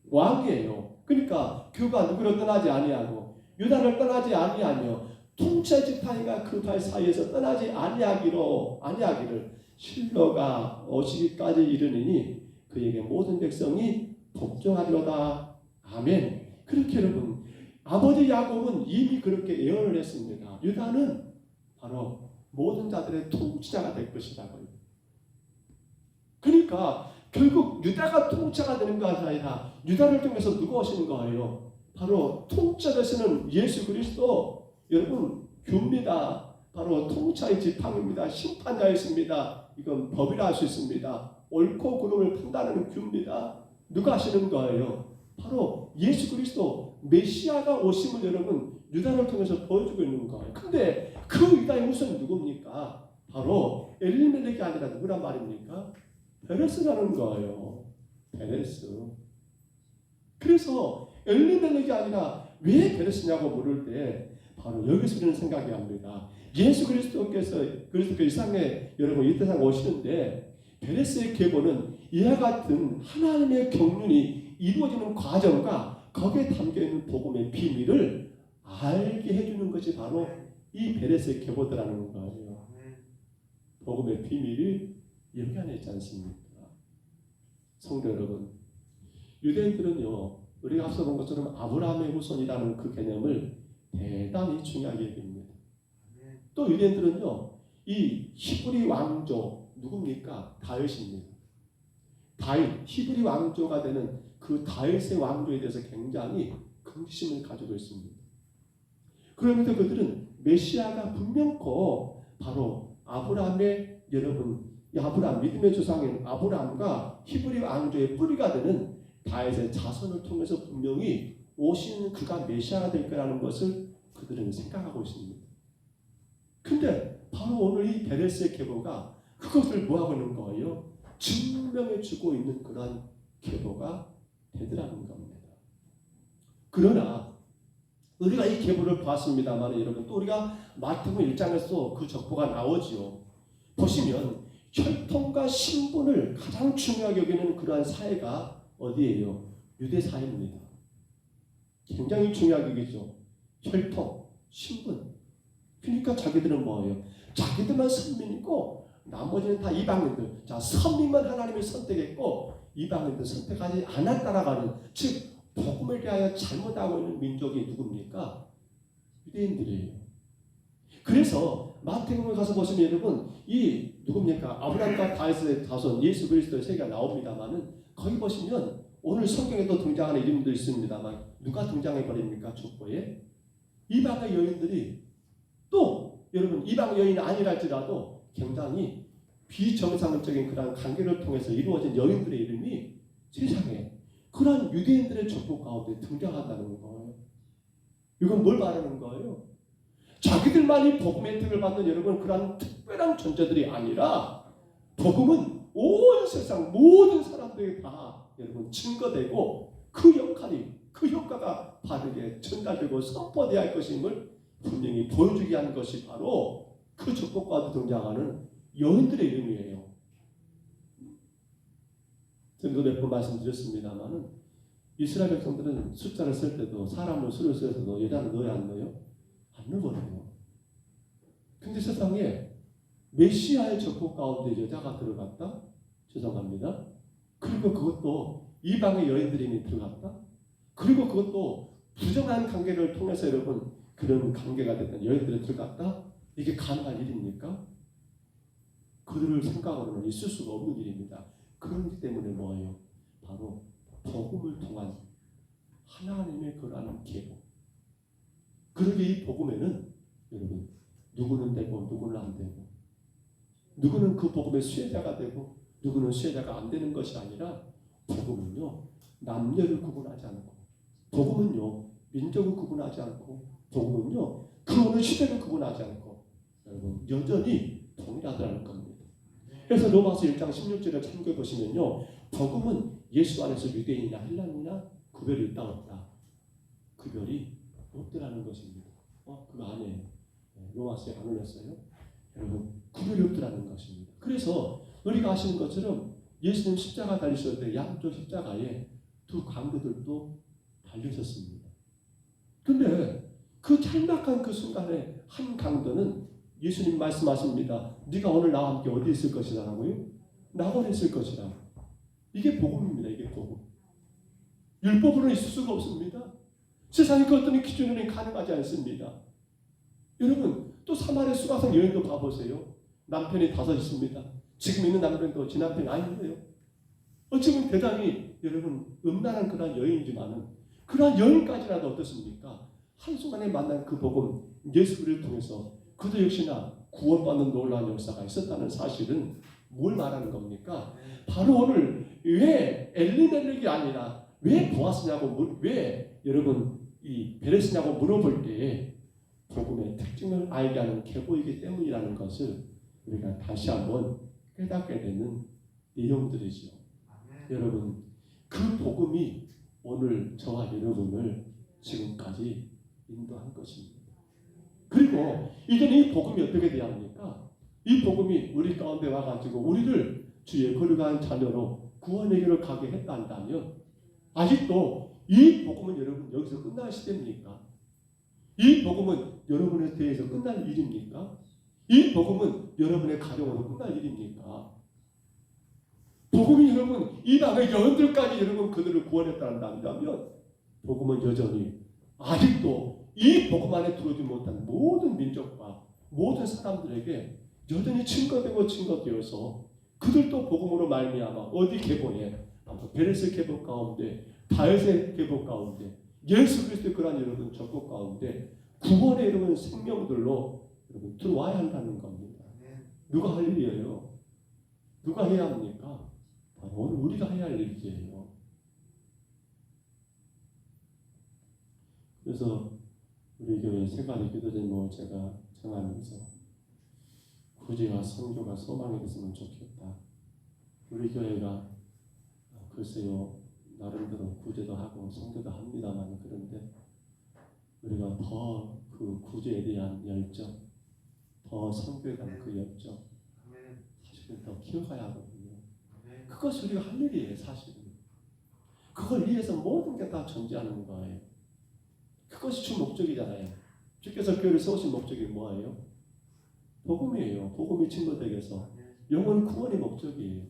Speaker 3: 왕이에요. 그러니까 규가 누구를 떠나지 아니하고 유다를 떠나지 아니하며 통치의 지팡이가 그 발 사이에서 떠나지 아니하기를 실로가 오시기까지 이르느니 그에게 모든 백성이 복종하리로다. 아멘. 그렇게 여러분, 아버지 야곱은 이미 그렇게 예언을 했습니다. 유다는 바로 모든 자들의 통치자가 될 것이라고요. 그러니까 결국 유다가 통치자가 되는 것이 아니라 유다를 통해서 누가 오시는 거예요? 바로 통치자 되시는 예수 그리스도. 여러분, 규입니다. 바로 통치의 지팡이입니다. 심판자였습니다. 이건 법이라 할 수 있습니다. 옳고 그름을 판단하는 규입니다. 누가 하시는 거예요? 바로 예수 그리스도 메시아가 오심을 여러분 유다를 통해서 보여주고 있는 거예요. 근데 그 유다의 우선이 누굽니까? 바로 엘리멜렉이 아니라 누구란 말입니까? 베레스라는 거예요. 베레스. 그래서 엘리멜렉이 아니라 왜 베레스냐고 물을 때 바로 여기서 우리는 생각이 합니다. 예수 그리스도께서 이 세상에 여러분 이 세상 오시는데 베레스의 계보는 이와 같은 하나님의 경륜이 이루어지는 과정과 거기에 담겨있는 복음의 비밀을 알게 해주는 것이 바로 이 베레스의 계보더라는 거예요. 복음의 비밀이 여기 안에 있지 않습니까? 성도 여러분, 유대인들은요, 우리가 앞서 본 것처럼 아브라함의 후손이라는 그 개념을 대단히 중요하게 여깁니다. 또 유대인들은요, 이 히브리 왕조 누굽니까? 다윗입니다. 다윗, 히브리 왕조가 되는 그 다윗의 왕조에 대해서 굉장히 긍지심을 가지고 있습니다. 그러면서 그들은 메시아가 분명코 바로 아브라함의 여러분, 아브라함 믿음의 조상인 아브라함과 히브리 왕조의 뿌리가 되는 다윗의 자손을 통해서 분명히 오시는 그가 메시아가 될 거라는 것을 그들은 생각하고 있습니다. 근데 바로 오늘 이 베레스의 계보가 그것을 뭐하고 있는 거예요? 증명해 주고 있는 그런 계보가 되더라는 겁니다. 그러나 우리가 이 계보를 봤습니다만 여러분 또 우리가 마태복음 1장에서 그 족보가 나오지요. 보시면 혈통과 신분을 가장 중요하게 여기는 그러한 사회가 어디예요? 유대 사회입니다. 굉장히 중요하게 여기죠. 혈통, 신분. 그러니까 자기들은 뭐예요? 자기들만 선민이고 나머지는 다 이방인들. 자, 선민만 하나님이 선택했고 이방인들 선택하지 않았다라는, 즉 복음을 대하여 잘못하고 있는 민족이 누굽니까? 유대인들이에요. 그래서 마태복음에 가서 보시면 여러분 이 누굽니까? 아브라함과 다윗의 자손 예수 그리스도의 세계가 나옵니다만은 거기 보시면 오늘 성경에도 등장하는 이름도 있습니다만 누가 등장해 버립니까? 족보에 이방의 여인들이, 또 여러분 이방 여인이 아니라 할지라도 굉장히 비정상적인 그런 관계를 통해서 이루어진 여인들의 이름이 세상에 그런 유대인들의 족보 가운데 등장한다는 거예요. 이건 뭘 말하는 거예요? 자기들만이 복음의 혜택을 받는 여러분 그런 특별한 존재들이 아니라 복음은 온 세상 모든 사람들에게 다 여러분 증거되고 그 효과가 바르게 전달되고 선포되어야 할 것임을 분명히 보여주기 위한 것이 바로 그 족보과도 등장하는 여인들의 이름이에요. 전도 몇 번 말씀드렸습니다만은 이스라엘 백성들은 숫자를 쓸 때도 사람을 수를 쓸 때도 여자는 넣어야 안 넣어요? 안 넣어요. 근데 세상에 메시아의 족보 가운데 여자가 들어갔다? 죄송합니다. 그리고 그것도 이방의 여인들이 들어갔다? 그리고 그것도 부정한 관계를 통해서 여러분 그런 관계가 됐던 여인들이 들어갔다? 이게 가능한 일입니까? 그들을 생각으로는 있을 수가 없는 일입니다. 그렇기 때문에 뭐예요? 바로 복음을 통한 하나님의 그러한 계보. 그러게 이 복음에는 여러분 누구는 되고 누구는 안 되고, 누구는 그 복음의 수혜자가 되고 누구는 수혜자가 안 되는 것이 아니라, 복음은요 남녀를 구분하지 않고, 복음은요 민족을 구분하지 않고, 복음은요 그 어느 시대를 구분하지 않고 여러분 여전히 동일하다는 겁니다. 그래서 로마서 1장 16절을 참고해 보시면요, 복음은 예수 안에서 유대인이나 헬라인이나 구별이 있다 없다, 구별이 없더라는 것입니다. 그 안에 로마서에 안 올렸어요? 여러분 구별이 없더라는 것입니다. 그래서 우리가 아시는 것처럼 예수님 십자가 달리실 때 양쪽 십자가에 두 강도들도 달리셨습니다. 근데 그 찰나한 그 순간에 한 강도는 예수님 말씀하십니다. 네가 오늘 나와 함께 어디 있을 것이다 라고요? 낙원에 있을 것이다. 이게 복음입니다. 이게 복음. 율법으로는 있을 수가 없습니다. 세상의 그 어떤 기준으로는 가능하지 않습니다. 여러분 또 사마리아 수가성 여인도 가보세요. 남편이 5 있습니다. 지금 있는 남편도 지 남편이 아닌데요. 어찌 보면 대단히 여러분 음란한 그런 여인이지만은 그러한 여인까지라도 어떻습니까? 한순간에 만난 그 복음 예수를 통해서 그도 역시나 구원받는 놀라운 역사가 있었다는 사실은 뭘 말하는 겁니까? 바로 오늘 왜 엘리멜렉이 아니라 왜 보아스냐고, 왜 여러분 이 베레스냐고 물어볼 때에 복음의 특징을 알게 하는 계보이기 때문이라는 것을 우리가 다시 한번 깨닫게 되는 내용들이죠. 여러분 그 복음이 오늘 저와 여러분을 지금까지 인도한 것입니다. 그리고 이제는 이 복음이 어떻게 돼야 합니까? 이 복음이 우리 가운데 와가지고 우리를 주의 거룩한 자녀로 구원에게로 가게 했다 한다면, 아직도 이 복음은 여러분 여기서 끝날 시대입니까? 이 복음은 여러분에 대해서 끝날 일입니까? 이 복음은 여러분의 가정으로 끝날 일입니까? 복음이 여러분 이 땅의 여인들까지 여러분 그들을 구원했다 한다면, 복음은 여전히 아직도 이 복음 안에 들어오지 못한 모든 민족과 모든 사람들에게 여전히 증거되어서 그들도 복음으로 말미암아 어디 계보에, 베레스 계보 가운데, 다윗의 계보 가운데, 예수 그리스도의 그러한 여러분 적국 가운데 구원의 여러분 생명들로 여러분 들어와야 한다는 겁니다. 누가 할 일이에요? 누가 해야 합니까? 바로 오늘 우리가 해야 할 일이에요. 그래서 우리 교회 세 가지 기도 제목을 제가 정하면서 구제와 선교가 소망이 됐으면 좋겠다. 우리 교회가 글쎄요 나름대로 구제도 하고 선교도 합니다만, 그런데 우리가 더 그 구제에 대한 열정, 더 선교에 대한 그 열정 사실은 더 키워가야 하거든요. 그것이 우리가 할 일이에요. 사실은 그걸 위해서 모든 게 다 존재하는 거예요. 그것이 주 목적이잖아요. 주께서 교회를 세우신 목적이 뭐예요? 복음이에요. 복음이 증거되게서 영혼 구원의 목적이에요.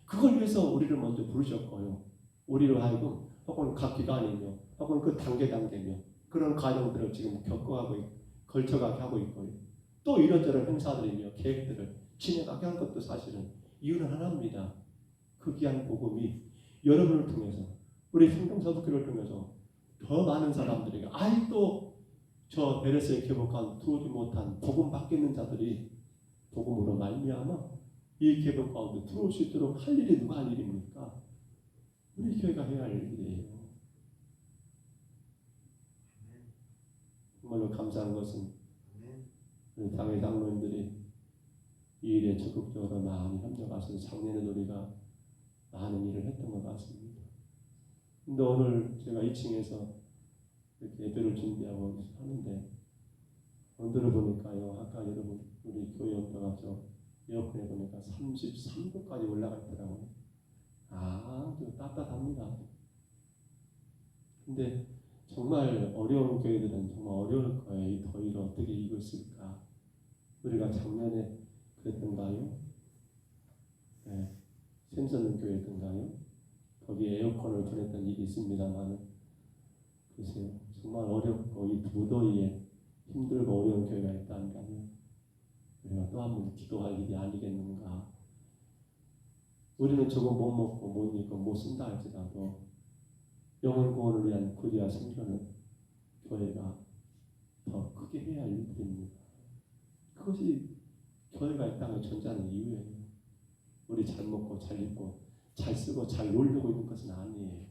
Speaker 3: 그걸 위해서 우리를 먼저 부르셨고요. 우리를 하여금 혹은 각 기관이며 혹은 그 단계며 그런 과정들을 지금 겪어가고 걸쳐가게 하고 있고요. 또 이런저런 행사들이며 계획들을 진행하게 한 것도 사실은 이유는 하나입니다. 그 귀한 복음이 여러분을 통해서, 우리 성경사도교를 통해서 더 많은 사람들에게, 아직도 저 베레스의 계보관 들어오지 못한 복음 밖에 있는 자들이 복음으로 말미암아 이 계보 가운데 들어올 수 있도록 할 일이 누가 할 일입니까? 우리 교회가 해야 할 일이에요. 정말로 감사한 것은 우리 당의 장로님들이 이 일에 적극적으로 많이 협력하셔서 작년에 우리가 많은 일을 했던 것 같습니다. 근데 오늘 제가 2층에서 이렇게 예배를 준비하고 하는데, 온도를 보니까요, 아까 여러분 우리 교회 온도가 저 에어컨에 보니까 33도까지 올라가 있더라고요. 아주 따뜻합니다. 근데 정말 어려운 교회들은 정말 어려울 거예요. 이 더위를 어떻게 이겼을까? 우리가 작년에 그랬던가요? 네, 샘선은 교회였던가요? 거기에 에어컨을 보냈던 일이 있습니다만, 글쎄요, 정말 어렵고 이 무더위에 힘들고 어려운 교회가 있다면 우리가 또 한 번 기도할 일이 아니겠는가? 우리는 저거 못 먹고 못 입고 못 쓴다 할지라도 영혼 구원을 위한 구제와 성전은 교회가 더 크게 해야 할 일들입니다. 그것이 교회가 이 땅에 존재하는 이유예요. 우리 잘 먹고 잘 입고 잘 쓰고 잘 놀려고 있는 것은 아니에요.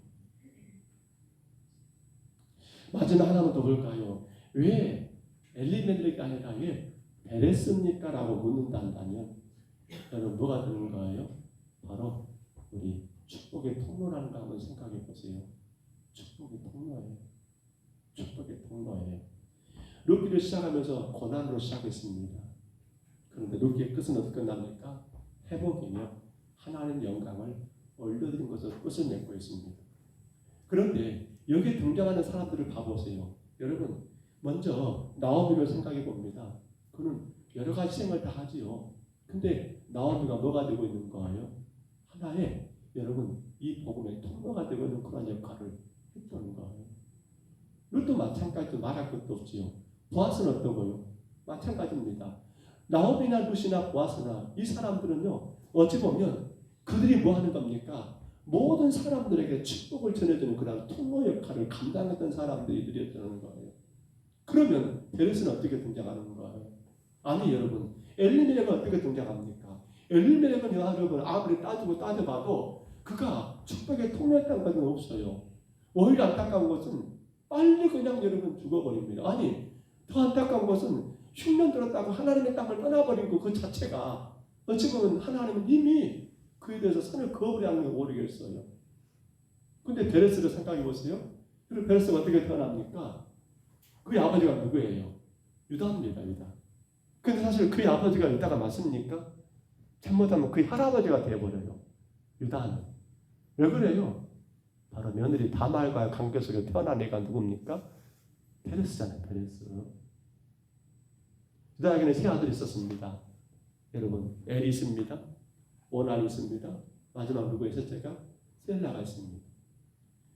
Speaker 3: 마지막 하나만 더 볼까요? 왜 엘리멜렉이 아니라 왜 베레스입니까? 라고 묻는다면 여러분 뭐가 되는 거예요? 바로 우리 축복의 통로라는 거 한번 생각해 보세요. 축복의 통로예요. 축복의 통로예요. 룻기를 시작하면서 고난으로 시작했습니다. 그런데 룻기의 끝은 어떻게 끝납니까? 회복이며 하나님 영광을 올려드린 것으로 끝을 맺고 있습니다. 그런데 여기에 등장하는 사람들을 봐보세요. 여러분 먼저 나오미를 생각해 봅니다. 그는 여러 가지 생을 다 하지요. 근데 나오미가 뭐가 되고 있는 거예요? 하나의 여러분 이 복음의 통로가 되고 있는 그런 역할을 했던 거예요. 룻도 마찬가지로 말할 것도 없지요. 보아스는 어떠고요? 마찬가지입니다. 나오미나 룻이나 보아스나 이 사람들은요 어찌 보면 그들이 뭐 하는 겁니까? 모든 사람들에게 축복을 전해주는 그런 통로 역할을 감당했던 사람들이었다는 거예요. 그러면 베레스는 어떻게 등장하는 거예요? 아니 여러분 엘리멜렉은 어떻게 등장합니까? 엘리멜렉은 여러분 아무리 따져봐도 그가 축복의 통로였다는 것은 없어요. 오히려 안타까운 것은 빨리 그냥 여러분 죽어버립니다. 아니 더 안타까운 것은 흉년 들었다고 하나님의 땅을 떠나버린 그 자체가 어찌 보면 하나님은 이미 그에 대해서 선을 그어버리는 게 오르겠어요. 근데 베레스를 생각해 보세요. 그리고 베레스가 어떻게 태어납니까? 그의 아버지가 누구예요? 유다입니다. 유다. 근데 사실 그의 아버지가 유다가 맞습니까? 잘못하면 그의 할아버지가 되어버려요. 유다는. 왜 그래요? 바로 며느리 다말과의 관계 속에 태어난 애가 누굽니까? 베레스잖아요. 베레스. 유다에게는 세 아들이 있었습니다. 여러분 엘이 있습니다. 오난이 있습니다. 마지막 누구의 셋째가? 셀라가 있습니다.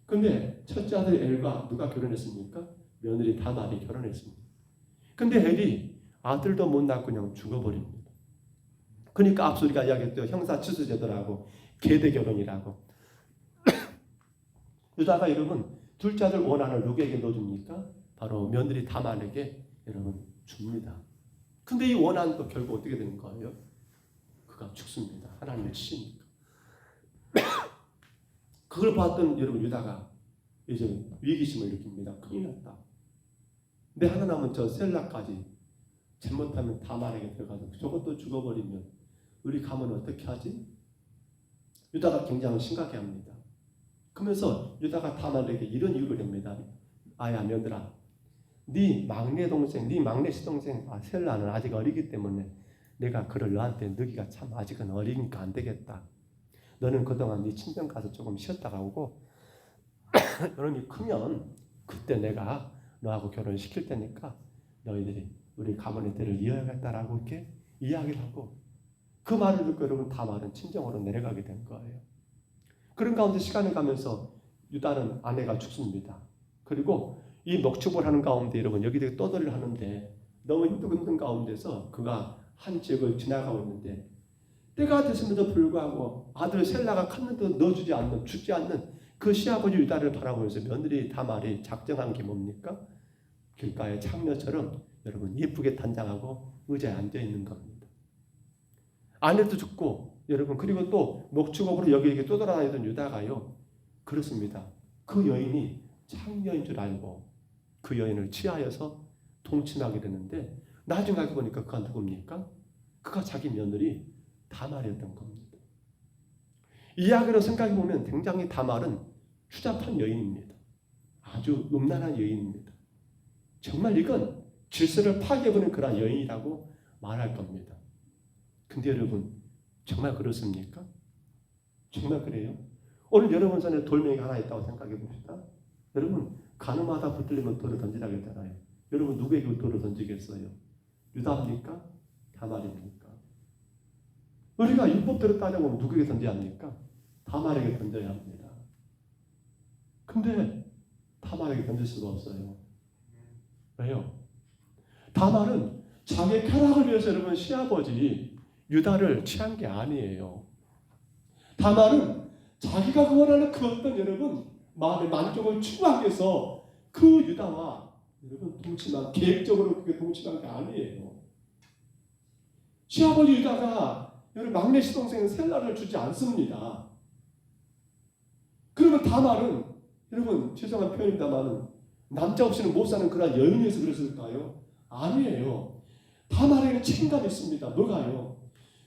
Speaker 3: 근데 첫째 아들 엘과 누가 결혼했습니까? 며느리 다말이 결혼했습니다. 근데 엘이 아들도 못 낳고 그냥 죽어버립니다. 그러니까 앞서 우리가 이야기했던 형사취수제도라고 계대 결혼이라고. 유다가 여러분 둘째 아들 오난을 누구에게 넣어줍니까? 바로 며느리 다말에게 여러분 줍니다. 근데 이 오난도 결국 어떻게 되는 거예요? 그가 죽습니다. 하나님을 치니까. 그걸 봤던 여러분 유다가 이제 위기심을 느낍니다. 큰일 났다. 내 하나 남은 저 셀라까지 잘못하면 다말에게 들어가서 저것도 죽어버리면 우리 가면 어떻게 하지? 유다가 굉장히 심각해합니다. 그러면서 유다가 다말에게 이런 이유를 합니다. 아야 며느라, 네 막내 동생, 네 막내 시동생 셀라는 아직 어리기 때문에 내가 그를 너한테 너기가 참 아직은 어리니까 안 되겠다. 너는 그동안 네 친정 가서 조금 쉬었다가 오고 너는 크면 그때 내가 너하고 결혼시킬 테니까 너희들이 우리 가문의 대를 이어야겠다라고 이렇게 이야기를 하고 그 말을 듣고 여러분 다말은 친정으로 내려가게 된 거예요. 그런 가운데 시간이 가면서 유다는 아내가 죽습니다. 그리고 이 목축을 하는 가운데 여러분 여기저기 떠돌이를 하는데 너무 힘든 가운데서 그가 한 지역을 지나가고 있는데 때가 됐음에도 불구하고 아들 셀라가 컸는데도 넣어주지 않는 죽지 않는 그 시아버지 유다를 바라보면서 며느리 다말이 작정한 게 뭡니까? 길가의 창녀처럼 여러분 예쁘게 단장하고 의자에 앉아 있는 겁니다. 아내도 죽고 여러분 그리고 또 목축업으로 여기저기 떠돌아다니던 유다가요 그렇습니다. 그 여인이 창녀인 줄 알고 그 여인을 취하여서 통친하게 되는데 나중에 알고 보니까 그가 누굽니까? 그가 자기 며느리 다말이었던 겁니다. 이야기로 생각해 보면 굉장히 다말은 추잡한 여인입니다. 아주 음란한 여인입니다. 정말 이건 질서를 파괴해보는 그런 여인이라고 말할 겁니다. 근데 여러분 정말 그렇습니까? 정말 그래요? 오늘 여러분 손에 돌멩이가 하나 있다고 생각해 봅시다. 여러분 가늠하다 붙들리면 돌을 던지라 그랬잖아요. 여러분 누구에게 돌을 던지겠어요? 유다입니까? 다말입니까? 우리가 율법대로 따져보면 누구에게 던져야 합니까? 다말에게 던져야 합니다. 근데 다말에게 던질 수가 없어요. 왜요? 다말은 자기의 쾌락을 위해서 여러분 시아버지 유다를 취한 게 아니에요. 다말은 자기가 원하는 그 어떤 여러분 마음의 만족을 추구하기 위해서 그 유다와 여러분 동침한, 계획적으로 그게 동침한 게 아니에요. 시아버지 유다가 여러분 막내 시동생 셀라를 주지 않습니다. 그러면 다말은 여러분 죄송한 표현입니다만 남자 없이는 못 사는 그런 여인이어서 그랬을까요? 아니에요. 다말에는 책임감이 있습니다. 뭐가요?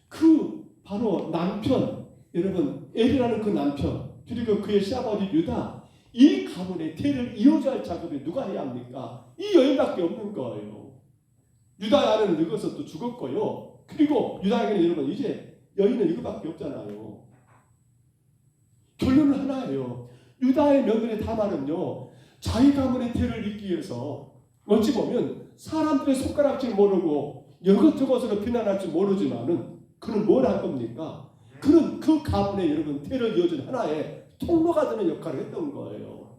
Speaker 3: 그 바로 남편, 여러분 엘이라는 그 남편, 그리고 그의 시아버지 유다, 이 가문의 대를 이어줘야 할 작업이 누가 해야 합니까? 이 여인밖에 없는 거예요. 유다의 아내는 늙어서 또 죽었고요. 그리고 유다에게는 여러분 이제 여인은 이거밖에 없잖아요. 결론은 하나예요. 유다의 며느리 다말은요, 자기 가문의 대를 잇기 위해서 어찌 보면 사람들의 손가락질 모르고 이것저것으로 비난할 줄 모르지만은 그는 뭘 할 겁니까? 그는 그 가문의 여러분 대를 이어준 하나의 통로가 되는 역할을 했던 거예요.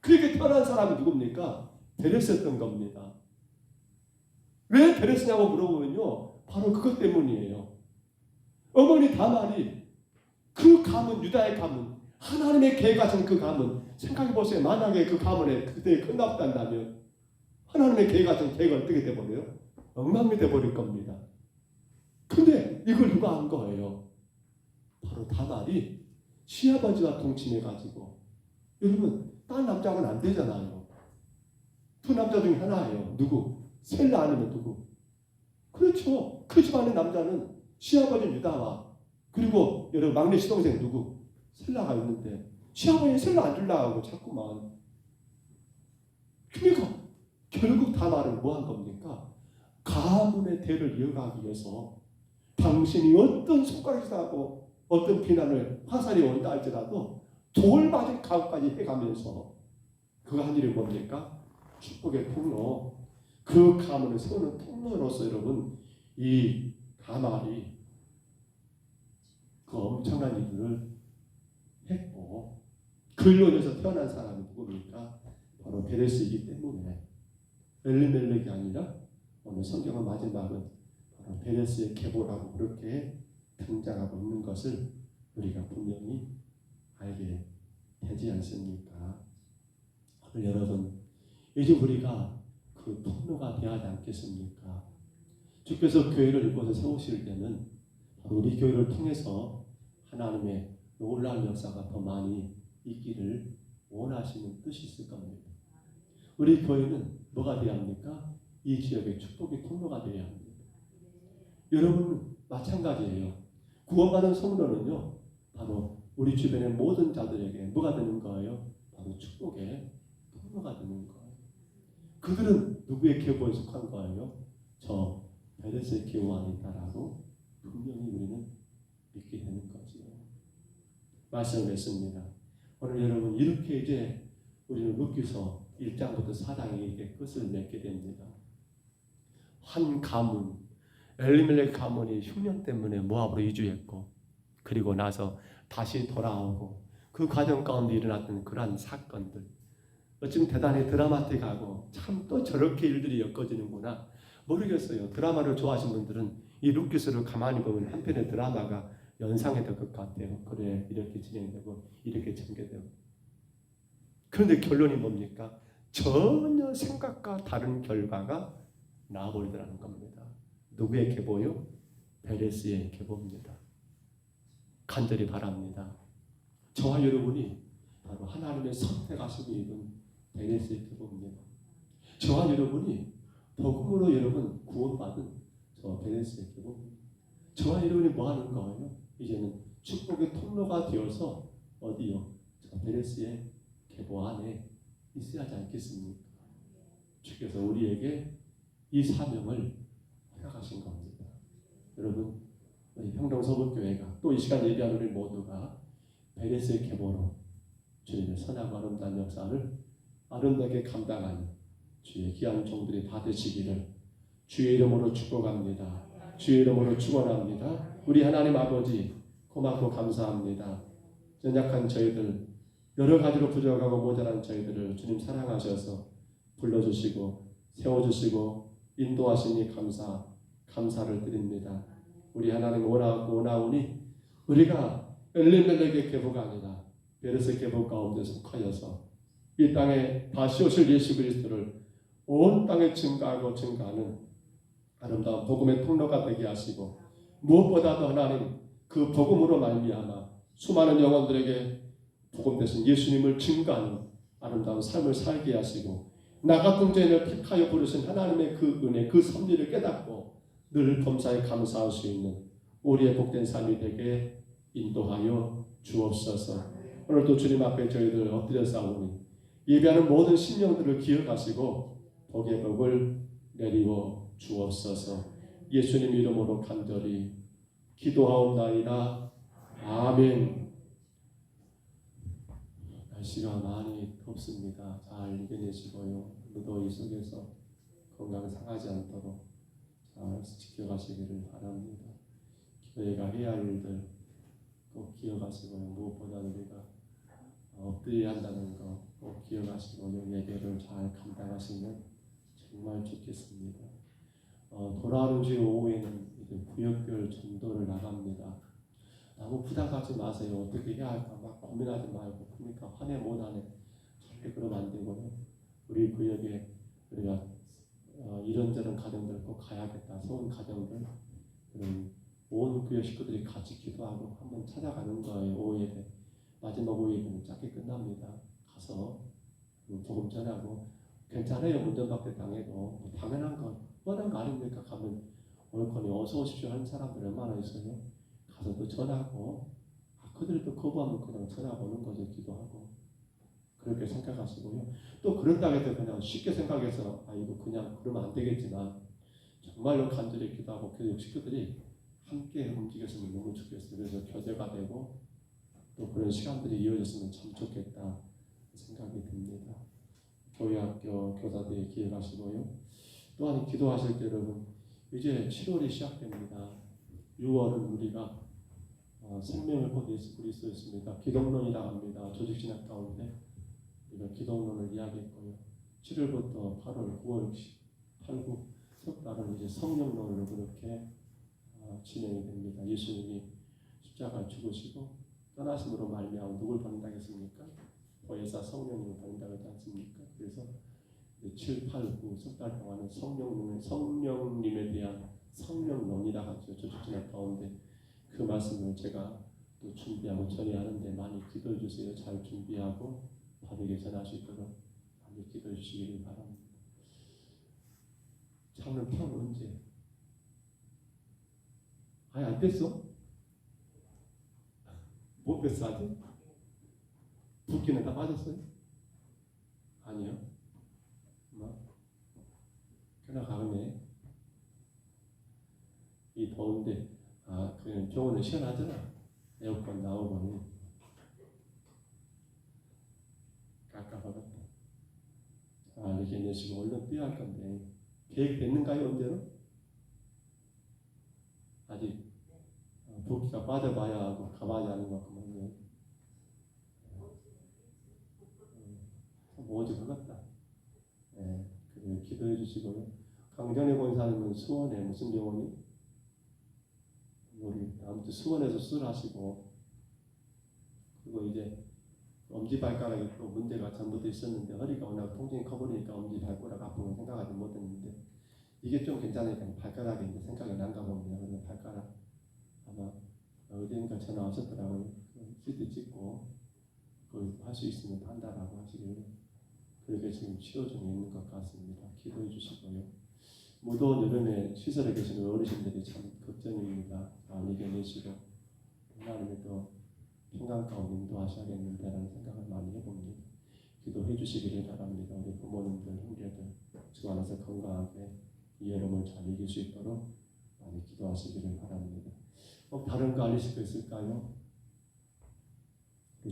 Speaker 3: 그렇게 태어난 사람이 누굽니까? 베레스였던 겁니다. 왜 베레스냐고 물어보면요, 바로 그것 때문이에요. 어머니 다말이 그 가문, 유다의 가문, 하나님의 계획하신 그 가문, 생각해보세요. 만약에 그 가문에 그때 끝났단다면 하나님의 계획하신 계획은 어떻게 돼버려요? 엉망이 돼버릴 겁니다. 근데 이걸 누가 한 거예요? 바로 다말이 시아버지와 동침해가지고, 여러분 딴 남자하고는 안 되잖아요. 두 남자 중에 하나예요. 누구? 셀라 아니면 누구? 그렇죠. 그 집안의 남자는 시아버지 유다와 그리고 여러분 막내 시동생 누구? 셀라가 있는데 시아버지는 셀라 안 주려고 하고 자꾸만. 그러니까 결국 다말은 뭐 한 겁니까? 가문의 대를 이어가기 위해서 당신이 어떤 손가락질 하고 어떤 비난을 화살이 온다 할지라도 돌 맞은 가구까지 해가면서 그가 한 일이 뭡니까? 축복의 통로, 그 가문을 세우는 통로로서 여러분 이 다말이 그 엄청난 일을 했고, 그로 인해서 태어난 사람이 누굽니까? 바로 베레스이기 때문에 엘리멜렉이 아니라 오늘 성경의 마지막은 바로 베레스의 계보라고 그렇게 등장하고 있는 것을 우리가 분명히 알게 되지 않습니까? 오늘 여러분 이제 우리가 그 통로가 되어야 하지 않겠습니까? 주께서 교회를 이곳에 세우실 때는 바로 우리 교회를 통해서 하나님의 놀라운 역사가 더 많이 있기를 원하시는 뜻이 있을 겁니다. 우리 교회는 뭐가 되어야 합니까? 이 지역의 축복의 통로가 되어야 합니다. 여러분은 마찬가지예요. 구원받은 성도는요, 바로 우리 주변의 모든 자들에게 뭐가 되는 거예요? 바로 축복의 통로가 되는 거예요. 그들은 누구의 계보에 속한 거예요? 저 베레스의 계보 아니다라고 분명히 우리는 믿게 되는 거죠. 말씀을 맺습니다. 오늘 여러분 이렇게 이제 우리는 룻기서 1장부터 4장에 이렇게 끝을 맺게 됩니다. 한 가문, 엘리멜렉 가문이 흉년 때문에 모압으로 이주했고, 그리고 나서 다시 돌아오고 그 과정 가운데 일어났던 그러한 사건들, 어쩌면 대단히 드라마틱하고 참 또 저렇게 일들이 엮어지는구나 모르겠어요. 드라마를 좋아하시는 분들은 이 룻기서를 가만히 보면 한편의 드라마가 연상이 될 것 같아요. 그래 이렇게 진행되고 이렇게 전개되고. 그런데 결론이 뭡니까? 전혀 생각과 다른 결과가 나와버리더라는 겁니다. 누구의 계보요? 베레스의 계보입니다. 간절히 바랍니다. 저와 여러분이 바로 하나님의 선택하심이 입은 베레스의 계보입니다. 저와 여러분이 복음으로 여러분 구원받은 저 베레스의 계보입니다. 저와 여러분이 뭐 하는 거예요? 이제는 축복의 통로가 되어서 어디요? 저 베레스의 계보 안에 있어야 하지 않겠습니까? 주께서 우리에게 이 사명을 허락하신 겁니다. 여러분, 우리 평동서북교회가 또 이 시간 예배하는 우리 모두가 베레스의 계보로 주님의 선하고 아름다운 역사를 아름답게 감당하는 주의 귀한 종들이 다 되시기를 주의 이름으로 축복합니다. 주의 이름으로 축원합니다. 우리 하나님 아버지 고맙고 감사합니다. 연약한 저희들, 여러 가지로 부족하고 모자란 저희들을 주님 사랑하셔서 불러주시고 세워주시고 인도하시니 감사를 드립니다. 우리 하나님 원하오니 우리가 엘리멜렉의 계보가 아니라 베레스 계보 가운데 속하여서 이 땅에 다시 오실 예수 그리스도를 온 땅에 증가하고 증가하는 아름다운 복음의 통로가 되게 하시고, 무엇보다도 하나님 그 복음으로 말미암아 수많은 영혼들에게 복음 대신 예수님을 증거하는 아름다운 삶을 살게 하시고, 나 같은 죄인을 택하여 부르신 하나님의 그 은혜, 그 섭리를 깨닫고 늘 범사에 감사할 수 있는 우리의 복된 삶이 되게 인도하여 주옵소서. 오늘도 주님 앞에 저희들 엎드려 싸우니 예배하는 모든 심령들을 기억하시고 복의 복을 내리워 주옵소서. 예수님 이름으로 간절히 기도하옵나이다. 아멘. 날씨가 많이 덥습니다. 잘 이겨내시고요. 무더위 속에서 건강 상하지 않도록 잘 지켜가시기를 바랍니다. 저희가 해야 할 일들 꼭 기억하시고요. 무엇보다 우리가 엎드려야 한다는 거 꼭 기억하시고 예배를 잘 감당하시면 정말 좋겠습니다. 돌아오는 주 오후에는 이제 구역별 전도를 나갑니다. 너무 부담하지 마세요. 어떻게 해야 할까 막 고민하지 말고, 그러니까 화내 못하네, 절대 그러면 안 되고요. 우리 구역에 우리가 이런저런 가정들 꼭 가야겠다, 서운 가정들, 온 구역 식구들이 같이 기도하고 한번 찾아가는 거예요. 오후 예배, 마지막 오후 예배는 짧게 끝납니다. 가서 복음 전하고, 괜찮아요. 문전박대 당해도 뭐 당연한 거, 뻔한 거 아닙니까? 가면 올거니 어서 오십시오 하는 사람들 얼마나 있어요. 가서 또 전하고, 그들도 거부하면 그냥 전하고 오는 거죠. 기도하고. 그렇게 생각하시고요. 또 그런다고 해서 그냥 쉽게 생각해서 이거 그냥 그러면 안 되겠지만, 정말로 간절히 기도하고 교육 식구들이 함께 움직였으면 너무 좋겠어요. 그래서 교제가 되고 또 그런 시간들이 이어졌으면 참 좋겠다 생각이 듭니다. 교회 학교 교사들이 기획하시고요. 또한 기도하실 때 여러분, 이제 7월이 시작됩니다. 6월은 우리가 생명을 곧 예수 그리스도였습니다. 기독론이라고 합니다. 조직신학 가운데 우리가 기독론을 이야기했고요. 7월부터 8월, 9월, 8, 9 석 달은 이제 성령론으로 그렇게 진행이 됩니다. 예수님이 십자가에 죽으시고 떠나심으로 말미암아 누굴 버린다겠습니까? 보혜사 성령님을 버린다고 하지 않습니까? 그래서 7, 8, 9 석 달 동안은 성령님에 대한 성령론이라고 하죠. 조직신학 가운데 그 말씀을 제가 또 준비하고 전해하는데 많이 기도해 주세요. 잘 준비하고 바르게 전할 수 있도록 많이 기도해 주시기를 바랍니다. 참는 평 언제? 안 뺐어? 못 뺐어 아직? 붓기는 다 빠졌어요? 아니요. 그냥 가겠네. 이 더운데 그냥 병원은 시원하잖아. 에어컨 나오고 깝깝하겠다. 이렇게 내시고 얼른 뛰어야 할 건데 계획됐는가요? 언제는? 아직 붓기가 빠져봐야 하고 가만히 하는 것 같구만요. 오직 하겠다. 그래 기도해 주시고요. 강전에 권사님은 수원에 무슨 병원이? 우리 아무튼 수원에서 수술하시고, 그리고 이제 엄지발가락에 또 문제가 전부터 있었는데 허리가 워낙 통증이 커버리니까 엄지발가락 아픈 건 생각하지 못했는데 이게 좀 괜찮으니까 발가락이 이제 생각이 난가 봅니다. 그래서 발가락 아마 어딘가 전화 왔었더라고요. CT 찍고 그걸 할 수 있으면 한다라고 하시길래 그렇게 지금 치료 중에 있는 것 같습니다. 기도해 주시고요. 무더운 여름에 시설에 계시는 어르신들이 참 걱정입니다. 잘 이겨내시고 하나님의 또 평강 가운데 인도하셔야겠는데라는 생각을 많이 해봅니다. 기도해 주시기를 바랍니다. 우리 부모님들, 형제들 주 안에서 건강하게 이 여름을 잘 이길 수 있도록 많이 기도하시기를 바랍니다. 다른 거 알리실 거 있을까요?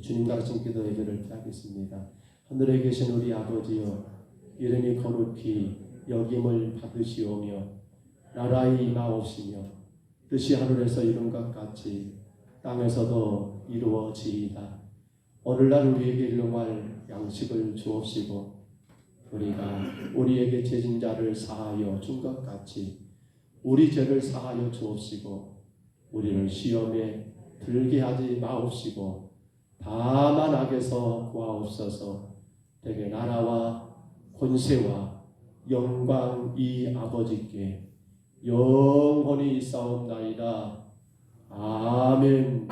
Speaker 3: 주님 가르친 기도 예배를 드리겠습니다. 하늘에 계신 우리 아버지여, 이름이 거룩히 여김을 받으시오며 나라의 임하옵시며 뜻이 하늘에서 이룬 것 같이 땅에서도 이루어지이다. 오늘날 우리에게 일용할 양식을 주옵시고 우리가 우리에게 죄진 자를 사하여 준 것 같이 우리 죄를 사하여 주옵시고 우리를 시험에 들게 하지 마옵시고 다만 악에서 구하옵소서. 대개 나라와 권세와 영광 이 아버지께 영원히 있사옵나이다. 아멘.